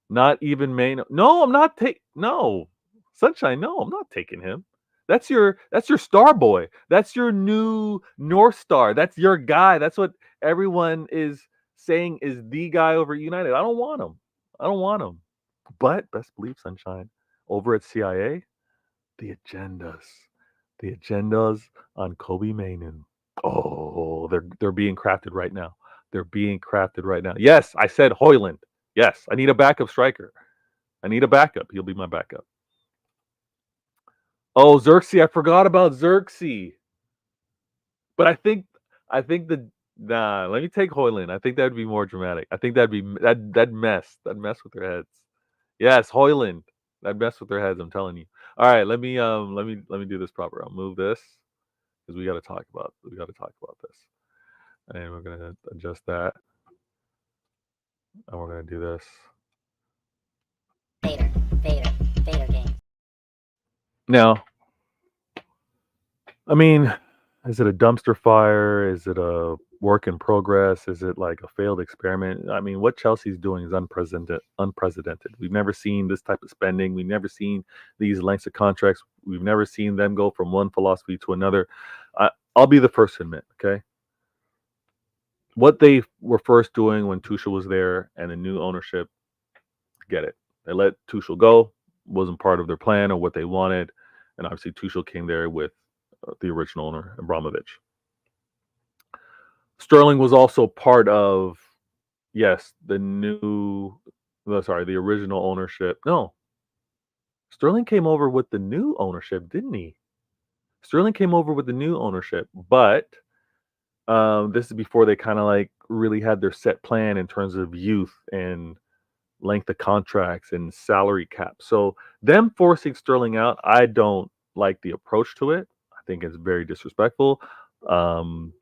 Not even main. No, I'm not taking. No, Sunshine. No, I'm not taking him. That's your star boy. That's your new North Star. That's your guy. That's what everyone is saying is the guy over at United. I don't want him. I don't want him. But best believe, Sunshine, over at CIA, the agendas on Kobe Mainu. Oh, they're being crafted right now. They're being crafted right now. Yes, I said Hoyland. Yes, I need a backup striker. I need a backup. He'll be my backup. Oh, Xerxes, I forgot about Xerxes. But I think the nah, let me take Hoyland. I think that'd be more dramatic. I think that'd mess with their heads. Yes, Hoyland. That'd mess with their heads, I'm telling you. All right, let me do this proper. I'll move this because we got to talk about this. And we're gonna adjust that. And we're gonna do this.
Vader games.
Now, I mean, is it a dumpster fire? Is it a work in progress? Is it like a failed experiment? I mean, what Chelsea's doing is unprecedented. We've never seen this type of spending. We've never seen these lengths of contracts. We've never seen them go from one philosophy to another. I'll be the first to admit, okay? What they were first doing when Tuchel was there and the new ownership, get it. They let Tuchel go, wasn't part of their plan or what they wanted. And obviously Tuchel came there with the original owner, Abramovich. Sterling was also part of, yes, the original ownership. No, Sterling came over with the new ownership, didn't he? Sterling came over with the new ownership, but this is before they kind of like really had their set plan in terms of youth and length of contracts and salary cap. So them forcing Sterling out, I don't like the approach to it. I think it's very disrespectful. Um,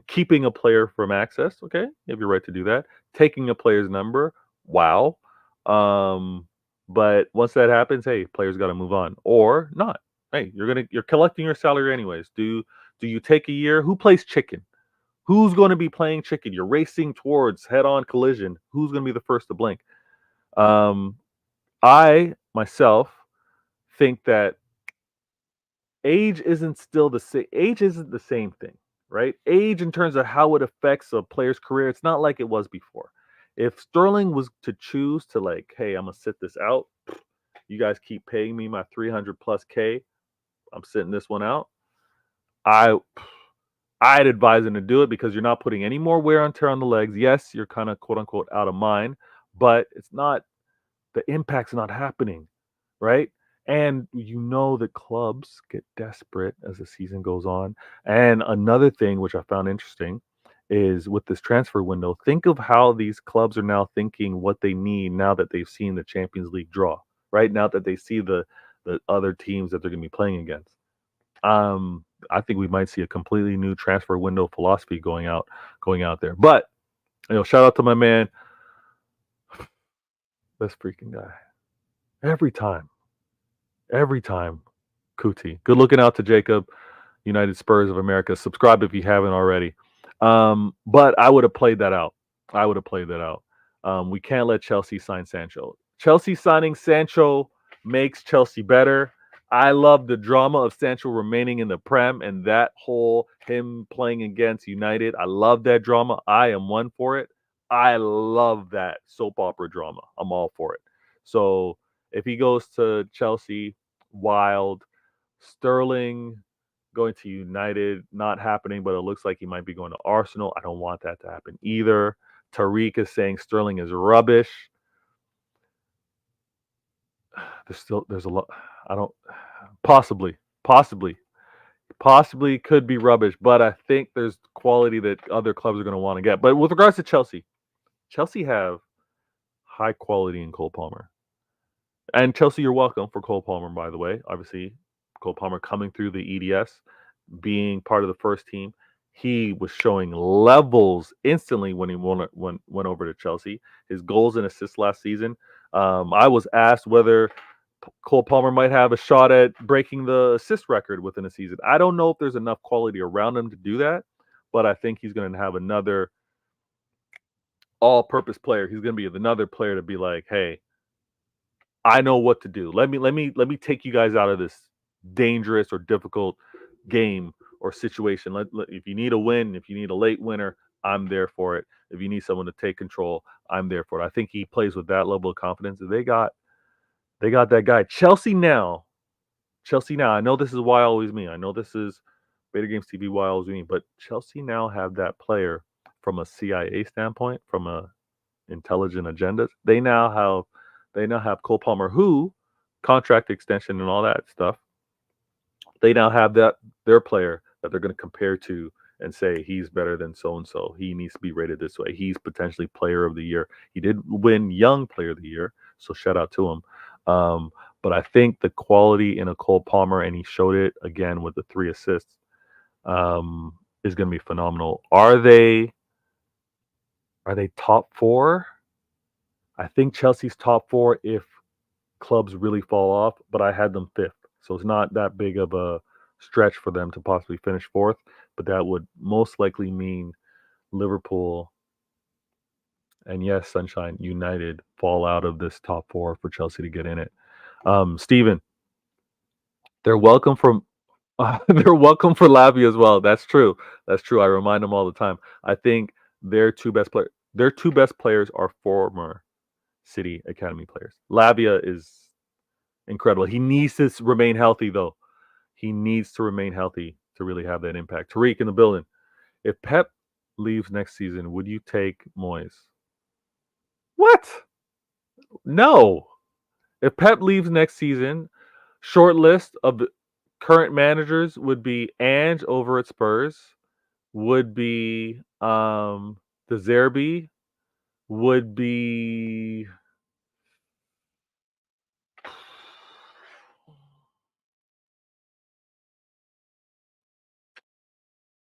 keeping a player from access, okay, you have your right to do that. Taking a player's number, wow. Um, but once that happens, hey, players got to move on or not. Hey, you're collecting your salary anyways. Do you take a year? Who plays chicken? Who's going to be playing chicken? You're racing towards head-on collision. Who's going to be the first to blink? Um, I myself think that age isn't still the same. Age isn't the same thing, right? Age in terms of how it affects a player's career, it's not like it was before. If Sterling was to choose to like, hey, I'm gonna sit this out. You guys keep paying me my 300 plus K. I'm sitting this one out. I I'd advise him to do it because you're not putting any more wear and tear on the legs. Yes, you're kind of quote unquote out of mind, but it's not the impact's not happening, right? And you know the clubs get desperate as the season goes on. And another thing which I found interesting is with this transfer window, think of how these clubs are now thinking what they need now that they've seen the Champions League draw, right? Now that they see the other teams that they're going to be playing against. I think we might see a completely new transfer window philosophy going out there. But shout out to my man, this freaking guy. Every time, Kuti. Good looking out to Jacob, United Spurs of America. Subscribe if you haven't already. But I would have played that out. We can't let Chelsea sign Sancho. Chelsea signing Sancho makes Chelsea better. I love the drama of Sancho remaining in the Prem and that whole him playing against United. I love that drama. I am one for it. I love that soap opera drama. I'm all for it. So if he goes to Chelsea, wild. Sterling going to United, not happening, but it looks like he might be going to Arsenal. I don't want that to happen either. Tariq is saying Sterling is rubbish. There's a lot. I don't possibly could be rubbish, but I think there's quality that other clubs are going to want to get. But with regards to Chelsea have high quality in Cole Palmer. And Chelsea, you're welcome for Cole Palmer, by the way. Obviously, Cole Palmer coming through the EDS, being part of the first team. He was showing levels instantly when he went over to Chelsea. His goals and assists last season. I was asked whether Cole Palmer might have a shot at breaking the assist record within a season. I don't know if there's enough quality around him to do that, but I think he's going to have another all-purpose player. He's going to be another player to be like, hey, I know what to do. Let me take you guys out of this dangerous or difficult game or situation. If you need a win, if you need a late winner, I'm there for it. If you need someone to take control, I'm there for it. I think he plays with that level of confidence. They got that guy. Chelsea now. I know this is why always me. I know this is Beta Games TV why always me. But Chelsea now have that player from a CIA standpoint, from a intelligent agendas. They now have Cole Palmer, who contract extension and all that stuff. They now have their player that they're going to compare to and say he's better than so and so. He needs to be rated this way. He's potentially player of the year. He did win young player of the year, so shout out to him. But I think the quality in a Cole Palmer, and he showed it again with the 3 assists, is going to be phenomenal. Are they top 4? I think Chelsea's top 4 if clubs really fall off, but I had them 5th. So it's not that big of a stretch for them to possibly finish 4th, but that would most likely mean Liverpool and yes, Sunshine United fall out of this top 4 for Chelsea to get in it. Steven, they're welcome from they're welcome for Lavia as well. That's true. I remind them all the time. I think their two best players are former City Academy players. Lavia is incredible. He needs to remain healthy, though. He needs to remain healthy to really have that impact. Tariq in the building. If Pep leaves next season, would you take Moyes? What? No. If Pep leaves next season, short list of the current managers would be Ange over at Spurs, would be De Zerbi, would be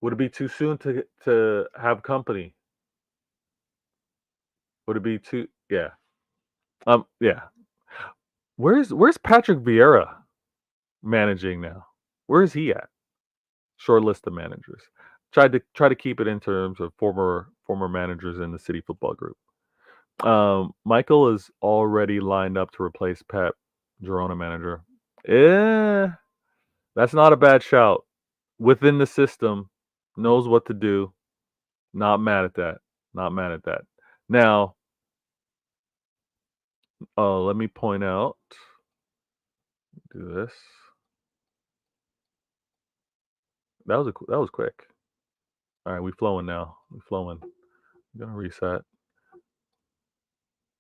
would it be too soon to have company? Would it be too yeah. Yeah. Where's Patrick Vieira managing now? Where is he at? Short list of managers. Try to keep it in terms of former managers in the City Football Group. Michael is already lined up to replace Pep, Girona manager. Yeah, that's not a bad shout. Within the system, knows what to do. Not mad at that. Not mad at that. Now, let me point out. Do this. That was quick. All right, we flowing now. We flowing. I'm gonna reset.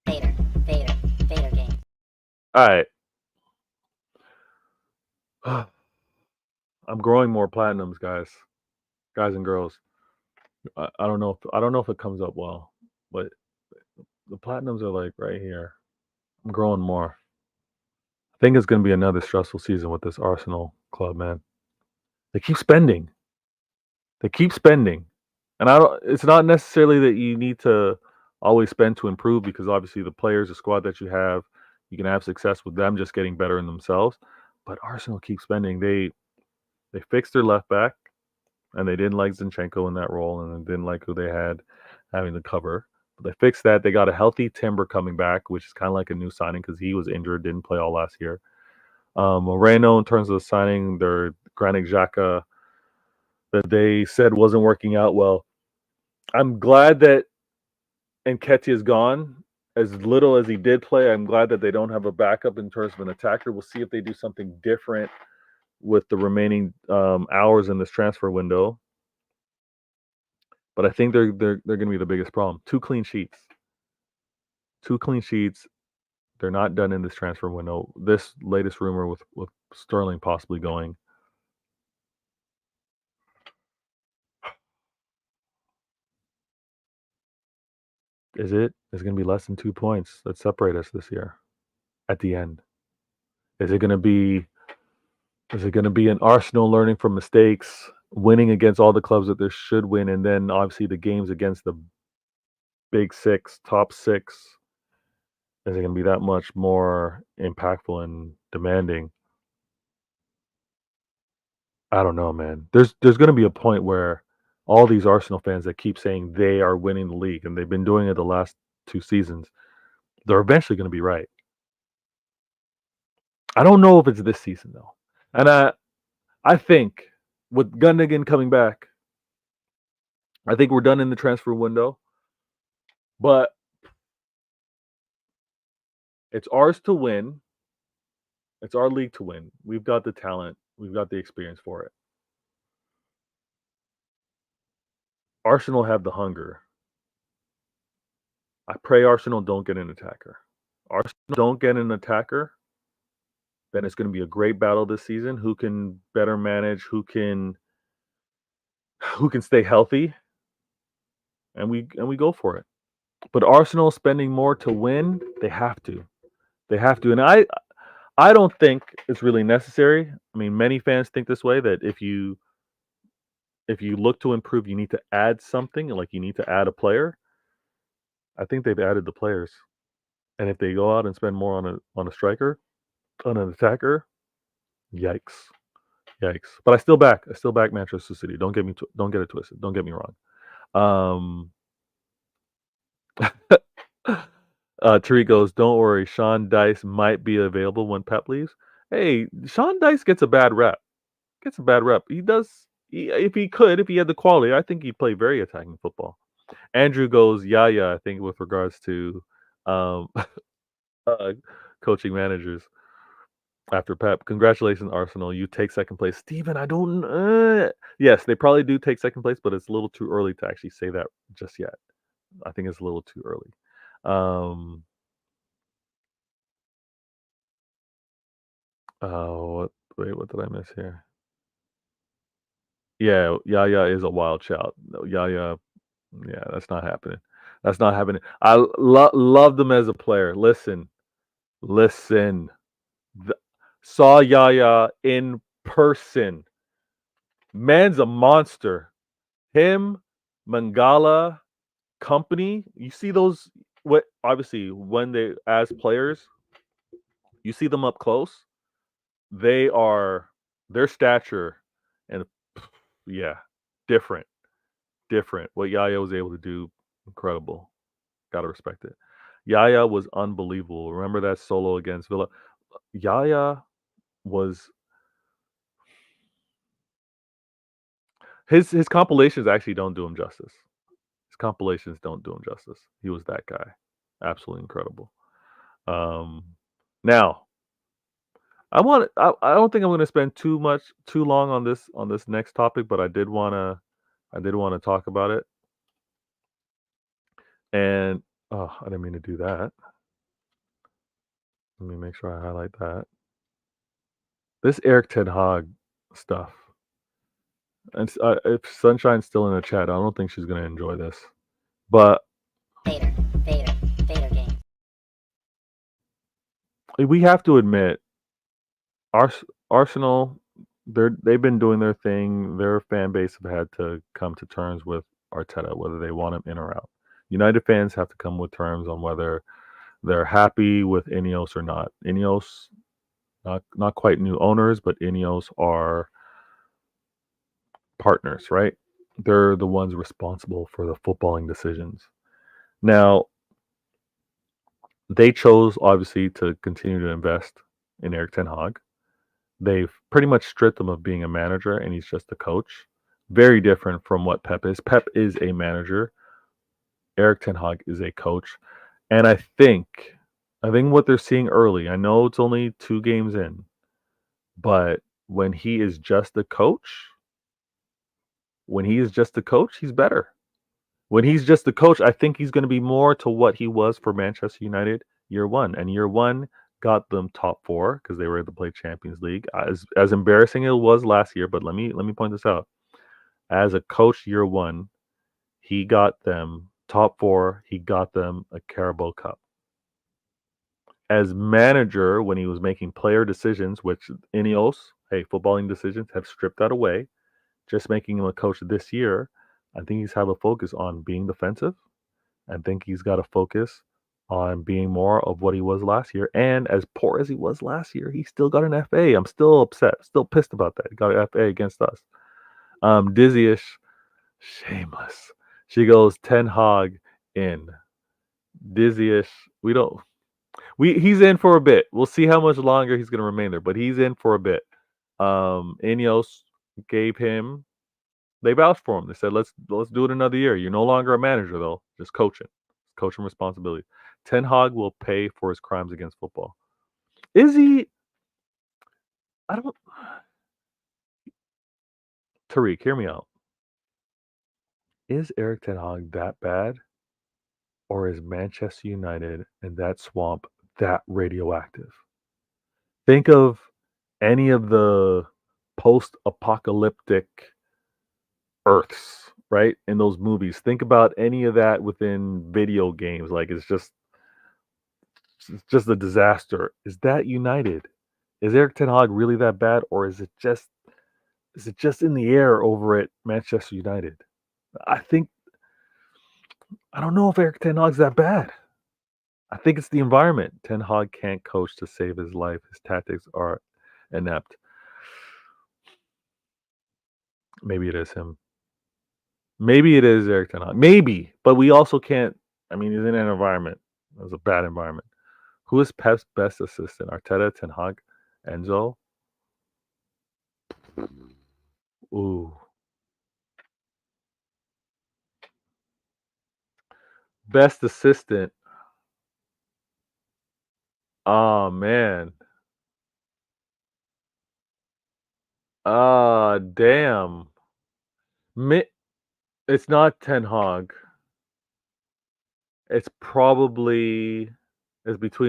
Vader. Vader. Vader game.
All right. I'm growing more platinums, guys and girls. I don't know if it comes up well, but the platinums are like right here. I'm growing more. I think it's going to be another stressful season with this Arsenal club, man. They keep spending. They keep spending, and I don't. It's not necessarily that you need to always spend to improve, because obviously the players, the squad that you can have success with them just getting better in themselves. But Arsenal keep spending. They fixed their left back, and they didn't like Zinchenko in that role, and they didn't like who they had having the cover. But they fixed that. They got a healthy Timber coming back, which is kind of like a new signing because he was injured, didn't play all last year. Moreno, in terms of the signing, their Granit Xhaka that they said wasn't working out well. I'm glad that Nketiah is gone. As little as he did play, I'm glad that they don't have a backup in terms of an attacker. We'll see if they do something different with the remaining hours in this transfer window. But I think they're going to be the biggest problem. 2 clean sheets. 2 clean sheets. They're not done in this transfer window. This latest rumor with Sterling possibly going. Is it? It's going to be less than 2 points that separate us this year at the end. Is it going to be an Arsenal learning from mistakes, winning against all the clubs that they should win, and then obviously the games against the big 6, top 6, is it going to be that much more impactful and demanding? I don't know, man. There's going to be a point where all these Arsenal fans that keep saying they are winning the league, and they've been doing it the last 2 seasons, they're eventually going to be right. I don't know if it's this season though, and I think with Gundogan coming back, I think we're done in the transfer window, but it's ours to win. It's our league to win. We've got the talent. We've got the experience for it. Arsenal have the hunger. I pray Arsenal don't get an attacker. Arsenal don't get an attacker, then it's going to be a great battle this season. Who can better manage? Who can stay healthy? And we go for it. But Arsenal spending more to win, they have to. They have to. And I don't think it's really necessary. I mean, many fans think this way, that if you look to improve, you need to add something, like you need to add a player. I think they've added the players. And if they go out and spend more on a striker, on an attacker, yikes. Yikes. But I still back Manchester City. Don't get it twisted. Don't get me wrong. Tariq goes, don't worry, Sean Dice might be available when Pep leaves. Hey, Sean Dice gets a bad rep. He does. If he had the quality, I think he'd play very attacking football. Andrew goes, yeah, I think with regards to um, coaching managers after Pep. Congratulations, Arsenal. You take second place. Steven, I don't. Yes, they probably do take second place, but it's a little too early to actually say that just yet. I think it's a little too early. What did I miss here? Yeah, Yaya is a wild shout. No, Yaya, yeah, that's not happening. That's not happening. I loved him as a player. Listen. Saw Yaya in person. Man's a monster. Him, Mangala, company. You see those? What obviously when they as players, you see them up close. They are their stature and yeah, different. What Yaya was able to do, incredible. Gotta respect it. Yaya was unbelievable. Remember that solo against Villa? Yaya was his compilations actually don't do him justice. His compilations don't do him justice. He was that guy. Absolutely incredible. Um now I don't think I'm gonna spend too long on this next topic, but I did wanna talk about it. And oh, I didn't mean to do that. Let me make sure I highlight that. This Eric Ten Hag stuff. And if Sunshine's still in the chat, I don't think she's gonna enjoy this. But
Vader, Vader, Vader game.
we have to admit, Arsenal, they've been doing their thing. Their fan base have had to come to terms with Arteta, whether they want him in or out. United fans have to come with terms on whether they're happy with Ineos or not. Ineos, not quite new owners, but Ineos are partners, right? They're the ones responsible for the footballing decisions. Now, they chose obviously to continue to invest in Eric Ten Hag. They've pretty much stripped him of being a manager, and he's just a coach. Very different from what Pep is. Pep is a manager. Eric Ten Hag is a coach, and I think what they're seeing early. I know it's only 2 games in, but when he is just a coach, he's better. When he's just a coach, I think he's going to be more to what he was for Manchester United year one. And year one got them top 4 because they were able to play Champions League. As embarrassing it was last year, but let me point this out. As a coach year one, he got them top 4. He got them a Carabao Cup. As manager, when he was making player decisions, which Ineos, footballing decisions have stripped that away, just making him a coach this year, I think he's have a focus on being defensive. I think he's got to focus on being more of what he was last year. And as poor as he was last year, he still got an FA. I'm still upset, still pissed about that. He got an FA against us. Dizzy-ish, shameless. She goes Ten Hag in. Dizzy-ish. He's in for a bit. We'll see how much longer he's gonna remain there, but he's in for a bit. Ineos gave him. They vouched for him. They said, "Let's do it another year. You're no longer a manager, though. Just coaching responsibility." Ten Hag will pay for his crimes against football. Is he? I don't. Tariq, hear me out. Is Eric Ten Hag that bad, or is Manchester United and that swamp that radioactive? Think of any of the post-apocalyptic Earths, right? In those movies. Think about any of that within video games. Like it's just a disaster. Is that United? Is Eric Ten Hag really that bad, or is it just in the air over at Manchester United? I don't know if Eric Ten Hag's that bad. I think it's the environment. Ten Hag can't coach to save his life. His tactics are inept. Maybe it is him. Maybe it is Eric Ten Hag. Maybe, but we also can't. I mean, he's in an environment. It was a bad environment. Who is Pep's best assistant? Arteta, Ten Hag, Enzo? Ooh. Best assistant. Oh man. Damn. It's not Ten Hag. It's between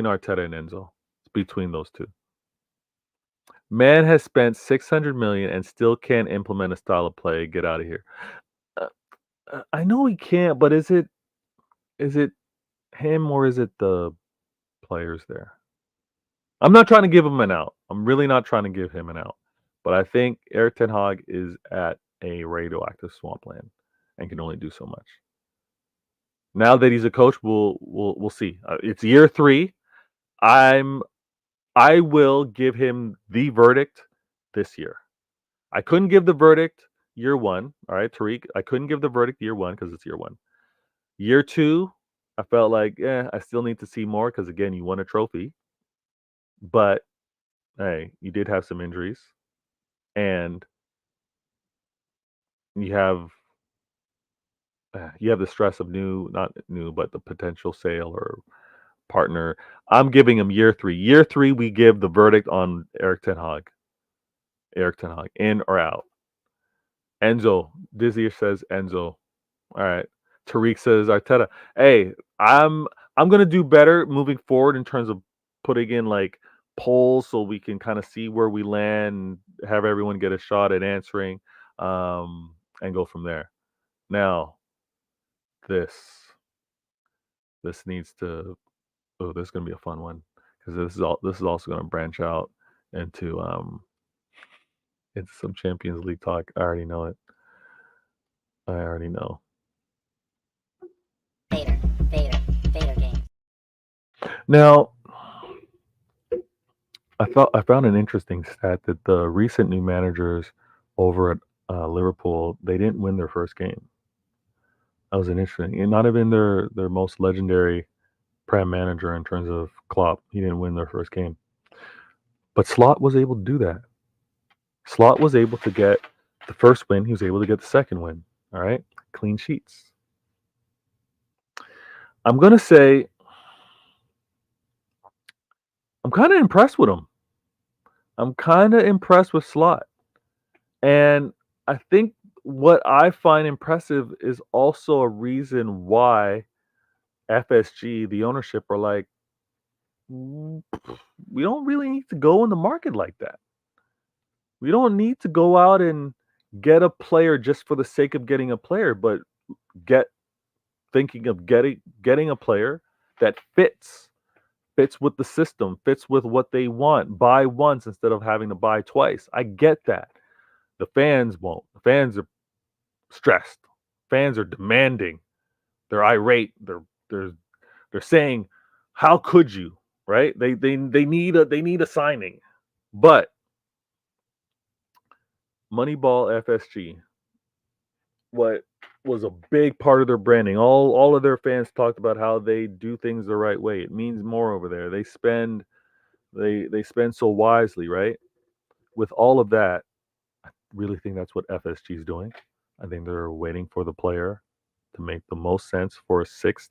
Arteta and Enzo. It's between those two. Man has spent 600 million and still can't implement a style of play. Get out of here. I know he can't, but is it? Is it him or is it the players there? I'm not trying to give him an out. I'm really not trying to give him an out. But I think Erik ten Hag is at a radioactive swampland and can only do so much. Now that he's a coach, we'll see. It's year 3. I will give him the verdict this year. I couldn't give the verdict year 1. All right, Tariq. I couldn't give the verdict year 1 because it's year 1. Year 2, I felt like, I still need to see more because again, you won a trophy. But hey, you did have some injuries, and you have the stress of not new, but the potential sale or partner. I'm giving him year 3. Year 3, we give the verdict on Erik ten Hag. Erik ten Hag, in or out? Enzo, Dizzy says Enzo. All right. Tariq says Arteta. Hey, I'm gonna do better moving forward in terms of putting in like polls so we can kind of see where we land, have everyone get a shot at answering, and go from there. Now, this needs to. Oh, this is gonna be a fun one because this is also gonna branch out into some Champions League talk. I already know it. I already know.
Vader game.
Now, I found an interesting stat that the recent new managers over at Liverpool, they didn't win their first game. That was an interesting, and not even their most legendary prem manager in terms of Klopp. He didn't win their first game, but Slot was able to do that. Slot was able to get the first win. He was able to get the second win. All right, clean sheets. I'm gonna say I'm kind of impressed with him. I'm kind of impressed with Slot. And I think what I find impressive is also a reason why FSG, the ownership, are like, we don't really need to go in the market like that. We don't need to go out and get a player just for the sake of getting a player, but thinking of getting a player that fits with the system, fits with what they want. Buy once instead of having to buy twice. I get that. The fans won't. The fans are stressed. Fans are demanding. They're irate. They're saying, "How could you?" Right? They need a signing. But Moneyball FSG, what was a big part of their branding. All of their fans talked about how they do things the right way. It means more over there. They spend so wisely, right? With all of that, I really think that's what FSG is doing. I think they're waiting for the player to make the most sense for a six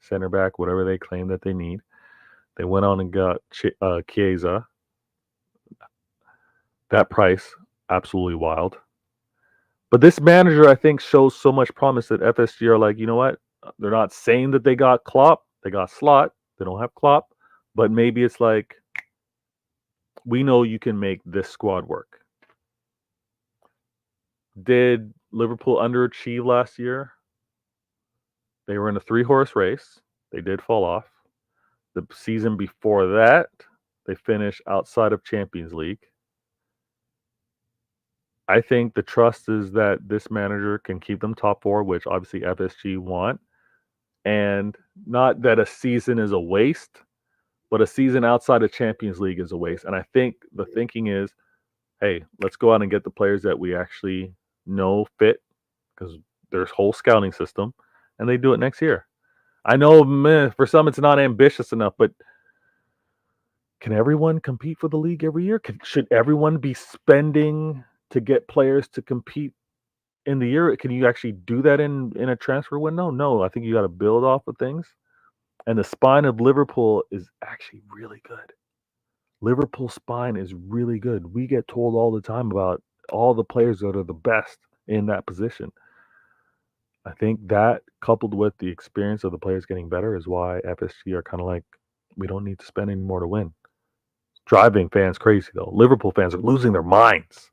center back, whatever they claim that they need. They went on and got Chiesa. That price, absolutely wild. But this manager, I think, shows so much promise that FSG are like, you know what? They're not saying that they got Klopp. They got Slot. They don't have Klopp. But maybe it's like, we know you can make this squad work. Did Liverpool underachieve last year? They were in a 3-horse race. They did fall off. The season before that, they finished outside of Champions League. I think the trust is that this manager can keep them top 4, which obviously FSG want. And not that a season is a waste, but a season outside of Champions League is a waste. And I think the thinking is, hey, let's go out and get the players that we actually know fit, because there's whole scouting system, and they do it next year. I know, for some it's not ambitious enough, but can everyone compete for the league every year? Should everyone be spending to get players to compete in the year? Can you actually do that in a transfer window? No, I think you got to build off of things. And the spine of Liverpool is actually really good. Liverpool's spine is really good. We get told all the time about all the players that are the best in that position. I think that, coupled with the experience of the players getting better, is why FSG are kind of like, we don't need to spend any more to win. It's driving fans crazy, though. Liverpool fans are losing their minds.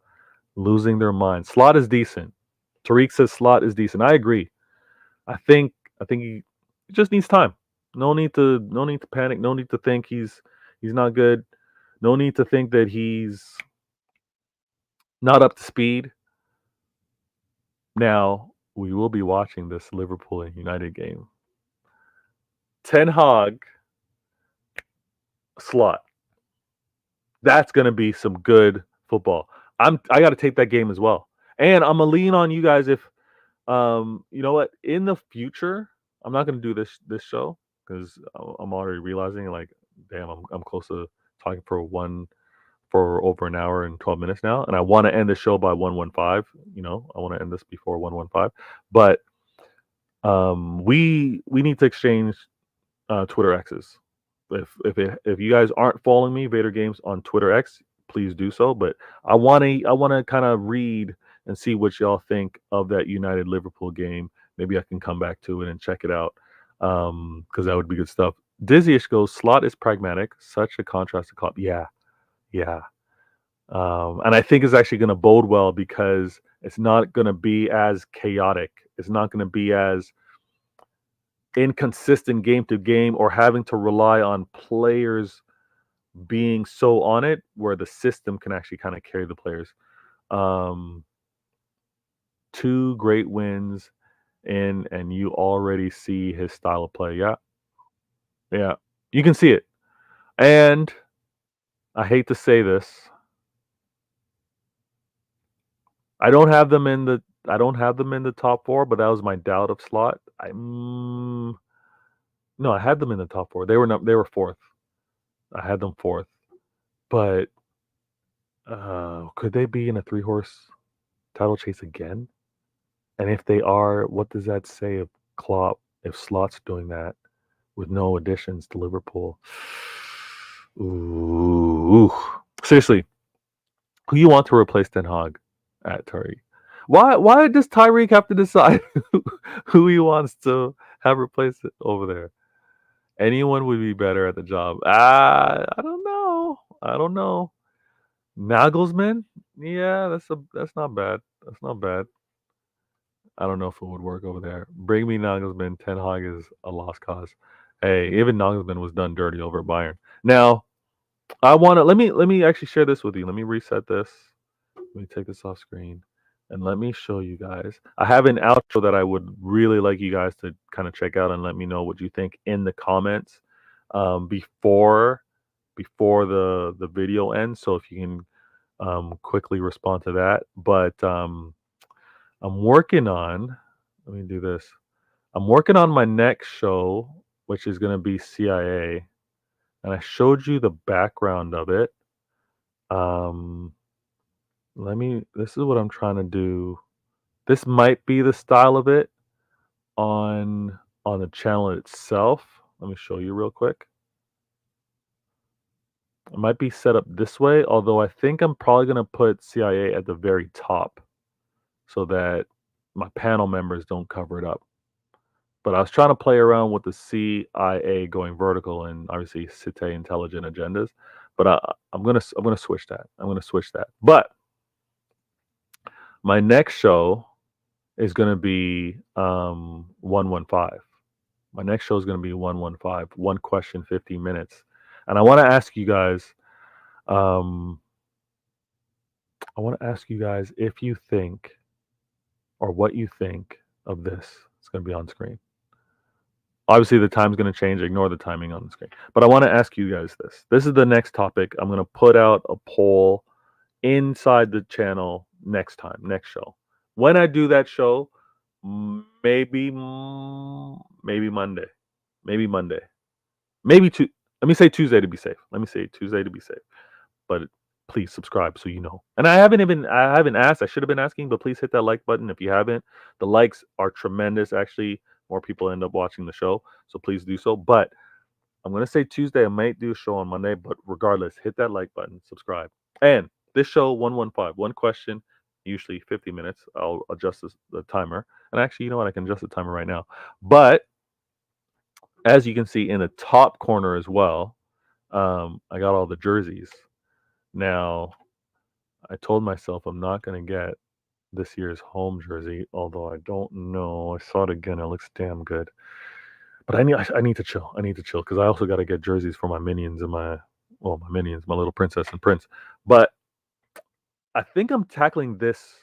Slot is decent. Tariq says Slot is decent. I agree. I think I think he just needs time. No need to panic. No need to think he's not good. No need to think that he's not up to speed. Now we will be watching this Liverpool and United game. Ten Hag slot. That's gonna be some good football. I got to take that game as well, and I'm gonna lean on you guys if you know what, in the future I'm not gonna do this show because I'm already realizing like, damn, I'm close to talking for over an hour and 12 minutes now, and I want to end the show by 115. You know, I want to end this before 115, but we need to exchange Twitter X's. If you guys aren't following me, Vader Games on Twitter X, please do so. But I want to kind of read and see what y'all think of that United Liverpool game. Maybe I can come back to it and check it out because that would be good stuff. Dizzyish goes, Slot is pragmatic, such a contrast to Klopp. Yeah, yeah. And I think it's actually going to bode well because it's not going to be as chaotic. It's not going to be as inconsistent game to game or having to rely on players being so on it where the system can actually kind of carry the players. Um, two great wins in, and you already see his style of play. Yeah, yeah, you can see it. And I hate to say this, I don't have them in the top four, but that was my doubt of Slot. No, I had them in the top four. They were fourth. I had them fourth, but could they be in a three horse title chase again? And if they are, what does that say of Klopp if Slot's doing that with no additions to Liverpool? Ooh, seriously, who you want to replace Ten Hag at Tariq? Why does Tyreek have to decide who he wants to have replaced it over there? Anyone would be better at the job. I don't know. I don't know. Nagelsmann? Yeah, that's not bad. That's not bad. I don't know if it would work over there. Bring me Nagelsmann. Ten Hag is a lost cause. Hey, even Nagelsmann was done dirty over at Bayern. Now, I want to let me actually share this with you. Let me reset this. Let me take this off screen and let me show you guys. I have an outro that I would really like you guys to kind of check out and let me know what you think in the comments before the video ends. So if you can quickly respond to that. But I'm working on. Let me do this. I'm working on my next show, which is going to be CIA, and I showed you the background of it. Um, This is what I'm trying to do. This might be the style of it on the channel itself. Let me show you real quick. It might be set up this way, although I think I'm probably going to put CIA at the very top so that my panel members don't cover it up. But I was trying to play around with the CIA going vertical and obviously Cite intelligent agendas. But I'm gonna switch that. I'm gonna switch that. But my next show is gonna be 115. My next show is gonna be 115. One question, 15 minutes. And I want to ask you guys. I want to ask you guys if you think or what you think of this. It's gonna be on screen. Obviously, the time's going to change. Ignore the timing on the screen. But I want to ask you guys this. This is the next topic. I'm going to put out a poll inside the channel next time, next show. When I do that show, maybe Monday. Maybe Monday. Maybe let me say Tuesday to be safe. Let me say Tuesday to be safe. But please subscribe so you know. And I haven't asked. I should have been asking, but please hit that like button if you haven't. The likes are tremendous actually. More people end up watching the show, so please do so. But I'm going to say Tuesday. I might do a show on Monday, but regardless, hit that like button, subscribe. And this show, 115, one question, usually 50 minutes. I'll adjust the timer. And actually, you know what? I can adjust the timer right now. But as you can see in the top corner as well, I got all the jerseys. Now, I told myself I'm not going to get this year's home jersey, although I don't know. I saw it again. It looks damn good. But I need to chill. I need to chill because I also got to get jerseys for my minions and my minions, my little princess and prince. But I think I'm tackling this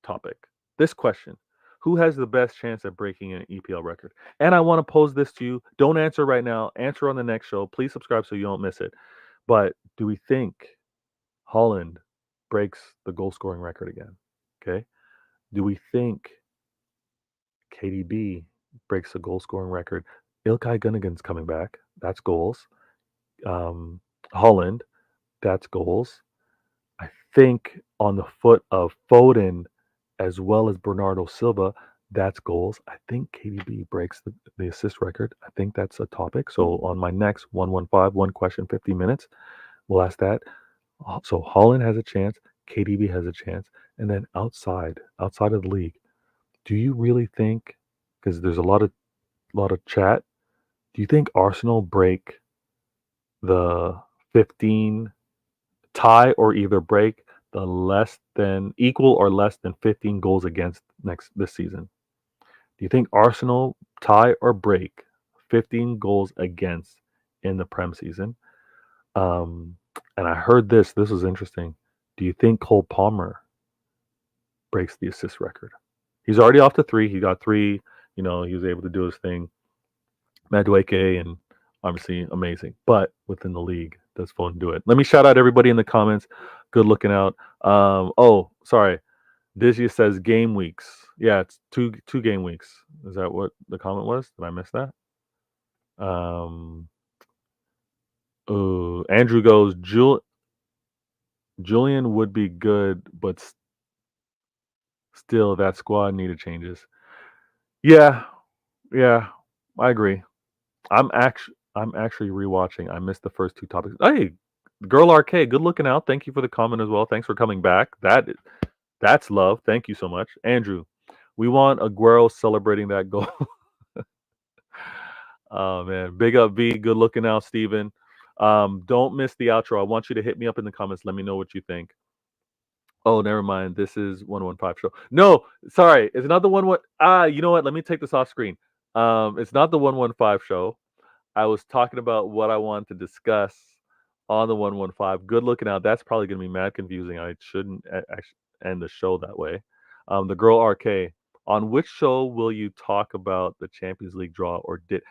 topic, this question. Who has the best chance at breaking an EPL record? And I want to pose this to you. Don't answer right now. Answer on the next show. Please subscribe so you don't miss it. But do we think Haaland breaks the goal scoring record again? Okay. Do we think KDB breaks the goal scoring record? Ilkay Gundogan's coming back. That's goals. Haaland, that's goals. I think on the foot of Foden as well as Bernardo Silva, that's goals. I think KDB breaks the assist record. I think that's a topic. So on my next 115, one question, 50 minutes, we'll ask that. So Haaland has a chance, KDB has a chance, and then outside of the league, do you really think? Because there's a lot of chat. Do you think Arsenal break the 15 tie or either break the less than equal or less than 15 goals against this season? Do you think Arsenal tie or break 15 goals against in the Prem season? And I heard this. This was interesting. Do you think Cole Palmer breaks the assist record? He's already off to 3. He got 3. He was able to do his thing. Madueke and obviously amazing. But within the league, does Foden do it? Let me shout out everybody in the comments. Good looking out. Oh, sorry. Dizzy says game weeks. Yeah, it's two game weeks. Is that what the comment was? Did I miss that? Andrew goes, Julian would be good, but still that squad needed changes. Yeah, I agree. I'm actually rewatching. I missed the first 2 topics. Hey, Girl Arcade, good looking out. Thank you for the comment as well. Thanks for coming back. That's love. Thank you so much. Andrew, we want Aguero celebrating that goal. Oh man. Big up V. Good looking out, Steven. Don't miss the outro. I want you to hit me up in the comments. Let me know what you think. Oh, never mind. This is 115 show. No, sorry. It's not the you know what? Let me take this off screen. It's not the 115 show. I was talking about what I want to discuss on the 115. Good looking out. That's probably going to be mad confusing. I shouldn't actually end the show that way. The girl RK. On which show will you talk about the Champions League draw, or did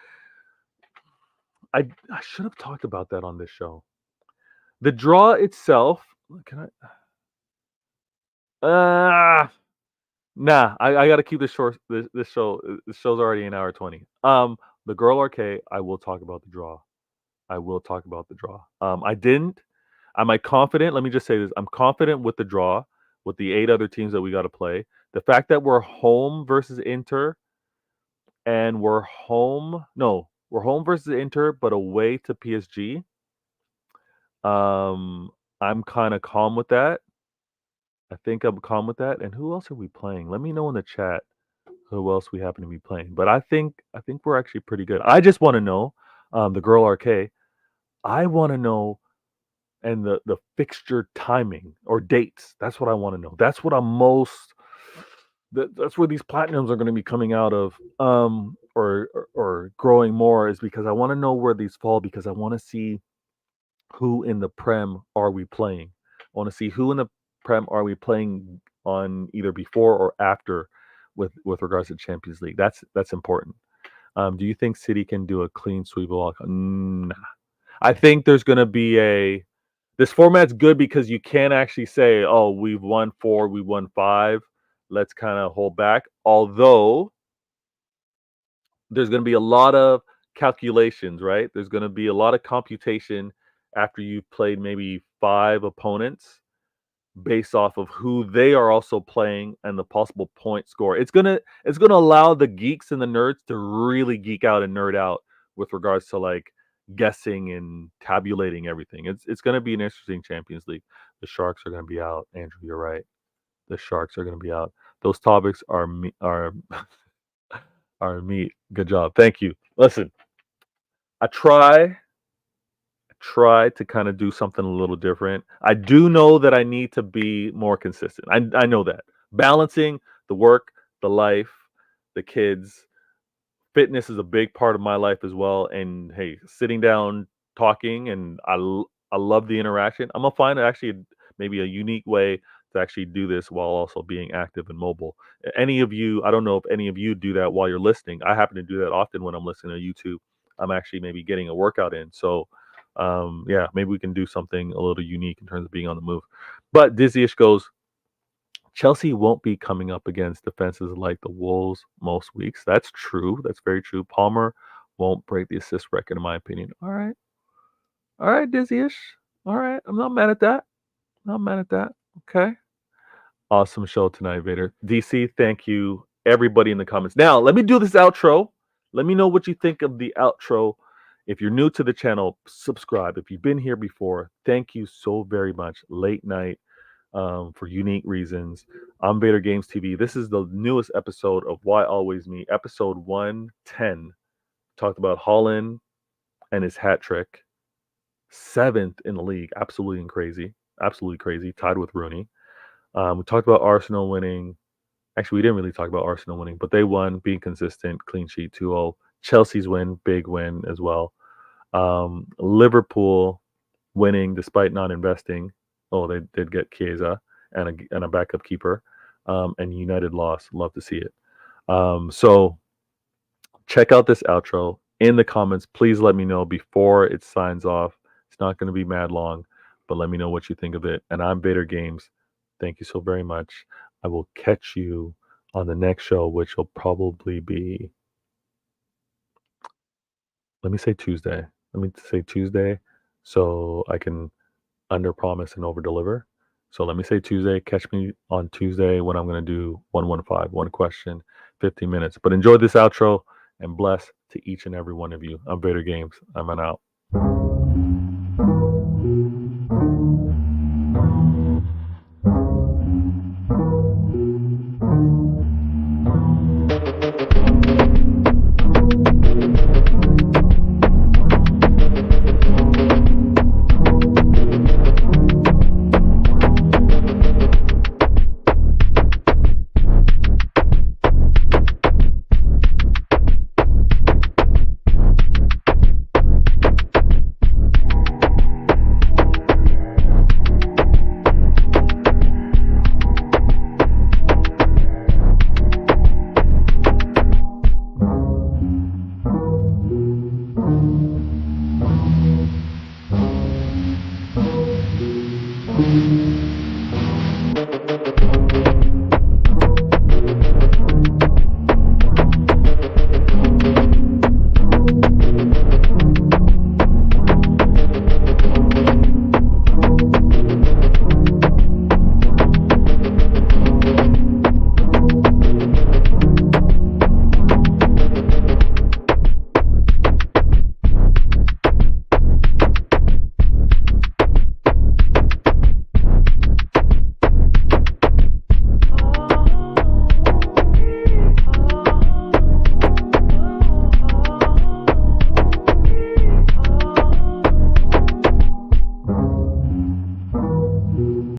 I should have talked about that on this show? The draw itself. Can I? Nah. I got to keep this short. This show's already an hour 20. The girl RK. I will talk about the draw. I will talk about the draw. I didn't. Am I confident? Let me just say this. I'm confident with the draw, with the 8 other teams that we got to play. The fact that we're home versus Inter, and we're home versus Inter, but away to PSG. I'm kind of calm with that. I think I'm calm with that. And who else are we playing? Let me know in the chat who else we happen to be playing. But I think we're actually pretty good. I just want to know, the girl RK. I want to know, and the fixture timing or dates. That's what I want to know. That's what I'm most. That's where these platinums are going to be coming out of, or growing more, is because I want to know where these fall, because I want to see who in the Prem are we playing. I want to see who in the Prem are we playing on, either before or after, with regards to Champions League. That's important. Do you think City can do a clean sweep of all? Nah. I think there's going to be this format's good because you can't actually say, oh, we've won 4, we won 5. Let's kind of hold back. Although there's going to be a lot of calculations, right? There's going to be a lot of computation after you've played maybe 5 opponents, based off of who they are also playing and the possible point score. It's gonna allow the geeks and the nerds to really geek out and nerd out with regards to like guessing and tabulating everything. It's gonna be an interesting Champions League. The Sharks are gonna be out. Andrew, you're right. The Sharks are gonna be out. Those topics are are meat. Good job. Thank you. Listen, I try to kind of do something a little different. I do know that I need to be more consistent. I know that. Balancing the work, the life, the kids, fitness is a big part of my life as well. And hey, sitting down, talking, and I love the interaction. I'm gonna find actually maybe a unique way to actually do this while also being active and mobile. Any of you, I don't know if any of you do that while you're listening. I happen to do that often when I'm listening to YouTube. I'm actually maybe getting a workout in. So yeah, maybe we can do something a little unique in terms of being on the move. But Dizzy-ish goes, Chelsea won't be coming up against defenses like the Wolves most weeks. That's true. That's very true. Palmer won't break the assist record, in my opinion. All right. All right, Dizzy-ish. All right. I'm not mad at that. Not mad at that. Okay. Awesome show tonight, Vader. DC, thank you. Everybody in the comments. Now, let me do this outro. Let me know what you think of the outro. If you're new to the channel, subscribe. If you've been here before, thank you so very much. Late night for unique reasons. I'm Vader Games TV. This is the newest episode of Why Always Me, episode 110. Talked about Haaland and his hat trick. 7th in the league. Absolutely crazy. Absolutely crazy. Tied with Rooney. We talked about Arsenal winning. Actually, we didn't really talk about Arsenal winning, but they won, being consistent, clean sheet 2-0. Chelsea's win, big win as well. Liverpool winning despite not investing. Oh, they did get Chiesa and a backup keeper. And United lost. Love to see it. So check out this outro in the comments. Please let me know before it signs off. It's not going to be mad long, but let me know what you think of it. And I'm Vader Games. Thank you so very much. I will catch you on the next show, which will probably be, let me say Tuesday. Let me say Tuesday so I can under promise and over deliver. So let me say Tuesday. Catch me on Tuesday when I'm going to do 115, one question, 15 minutes. But enjoy this outro and bless to each and every one of you. I'm Vader Games. I'm out.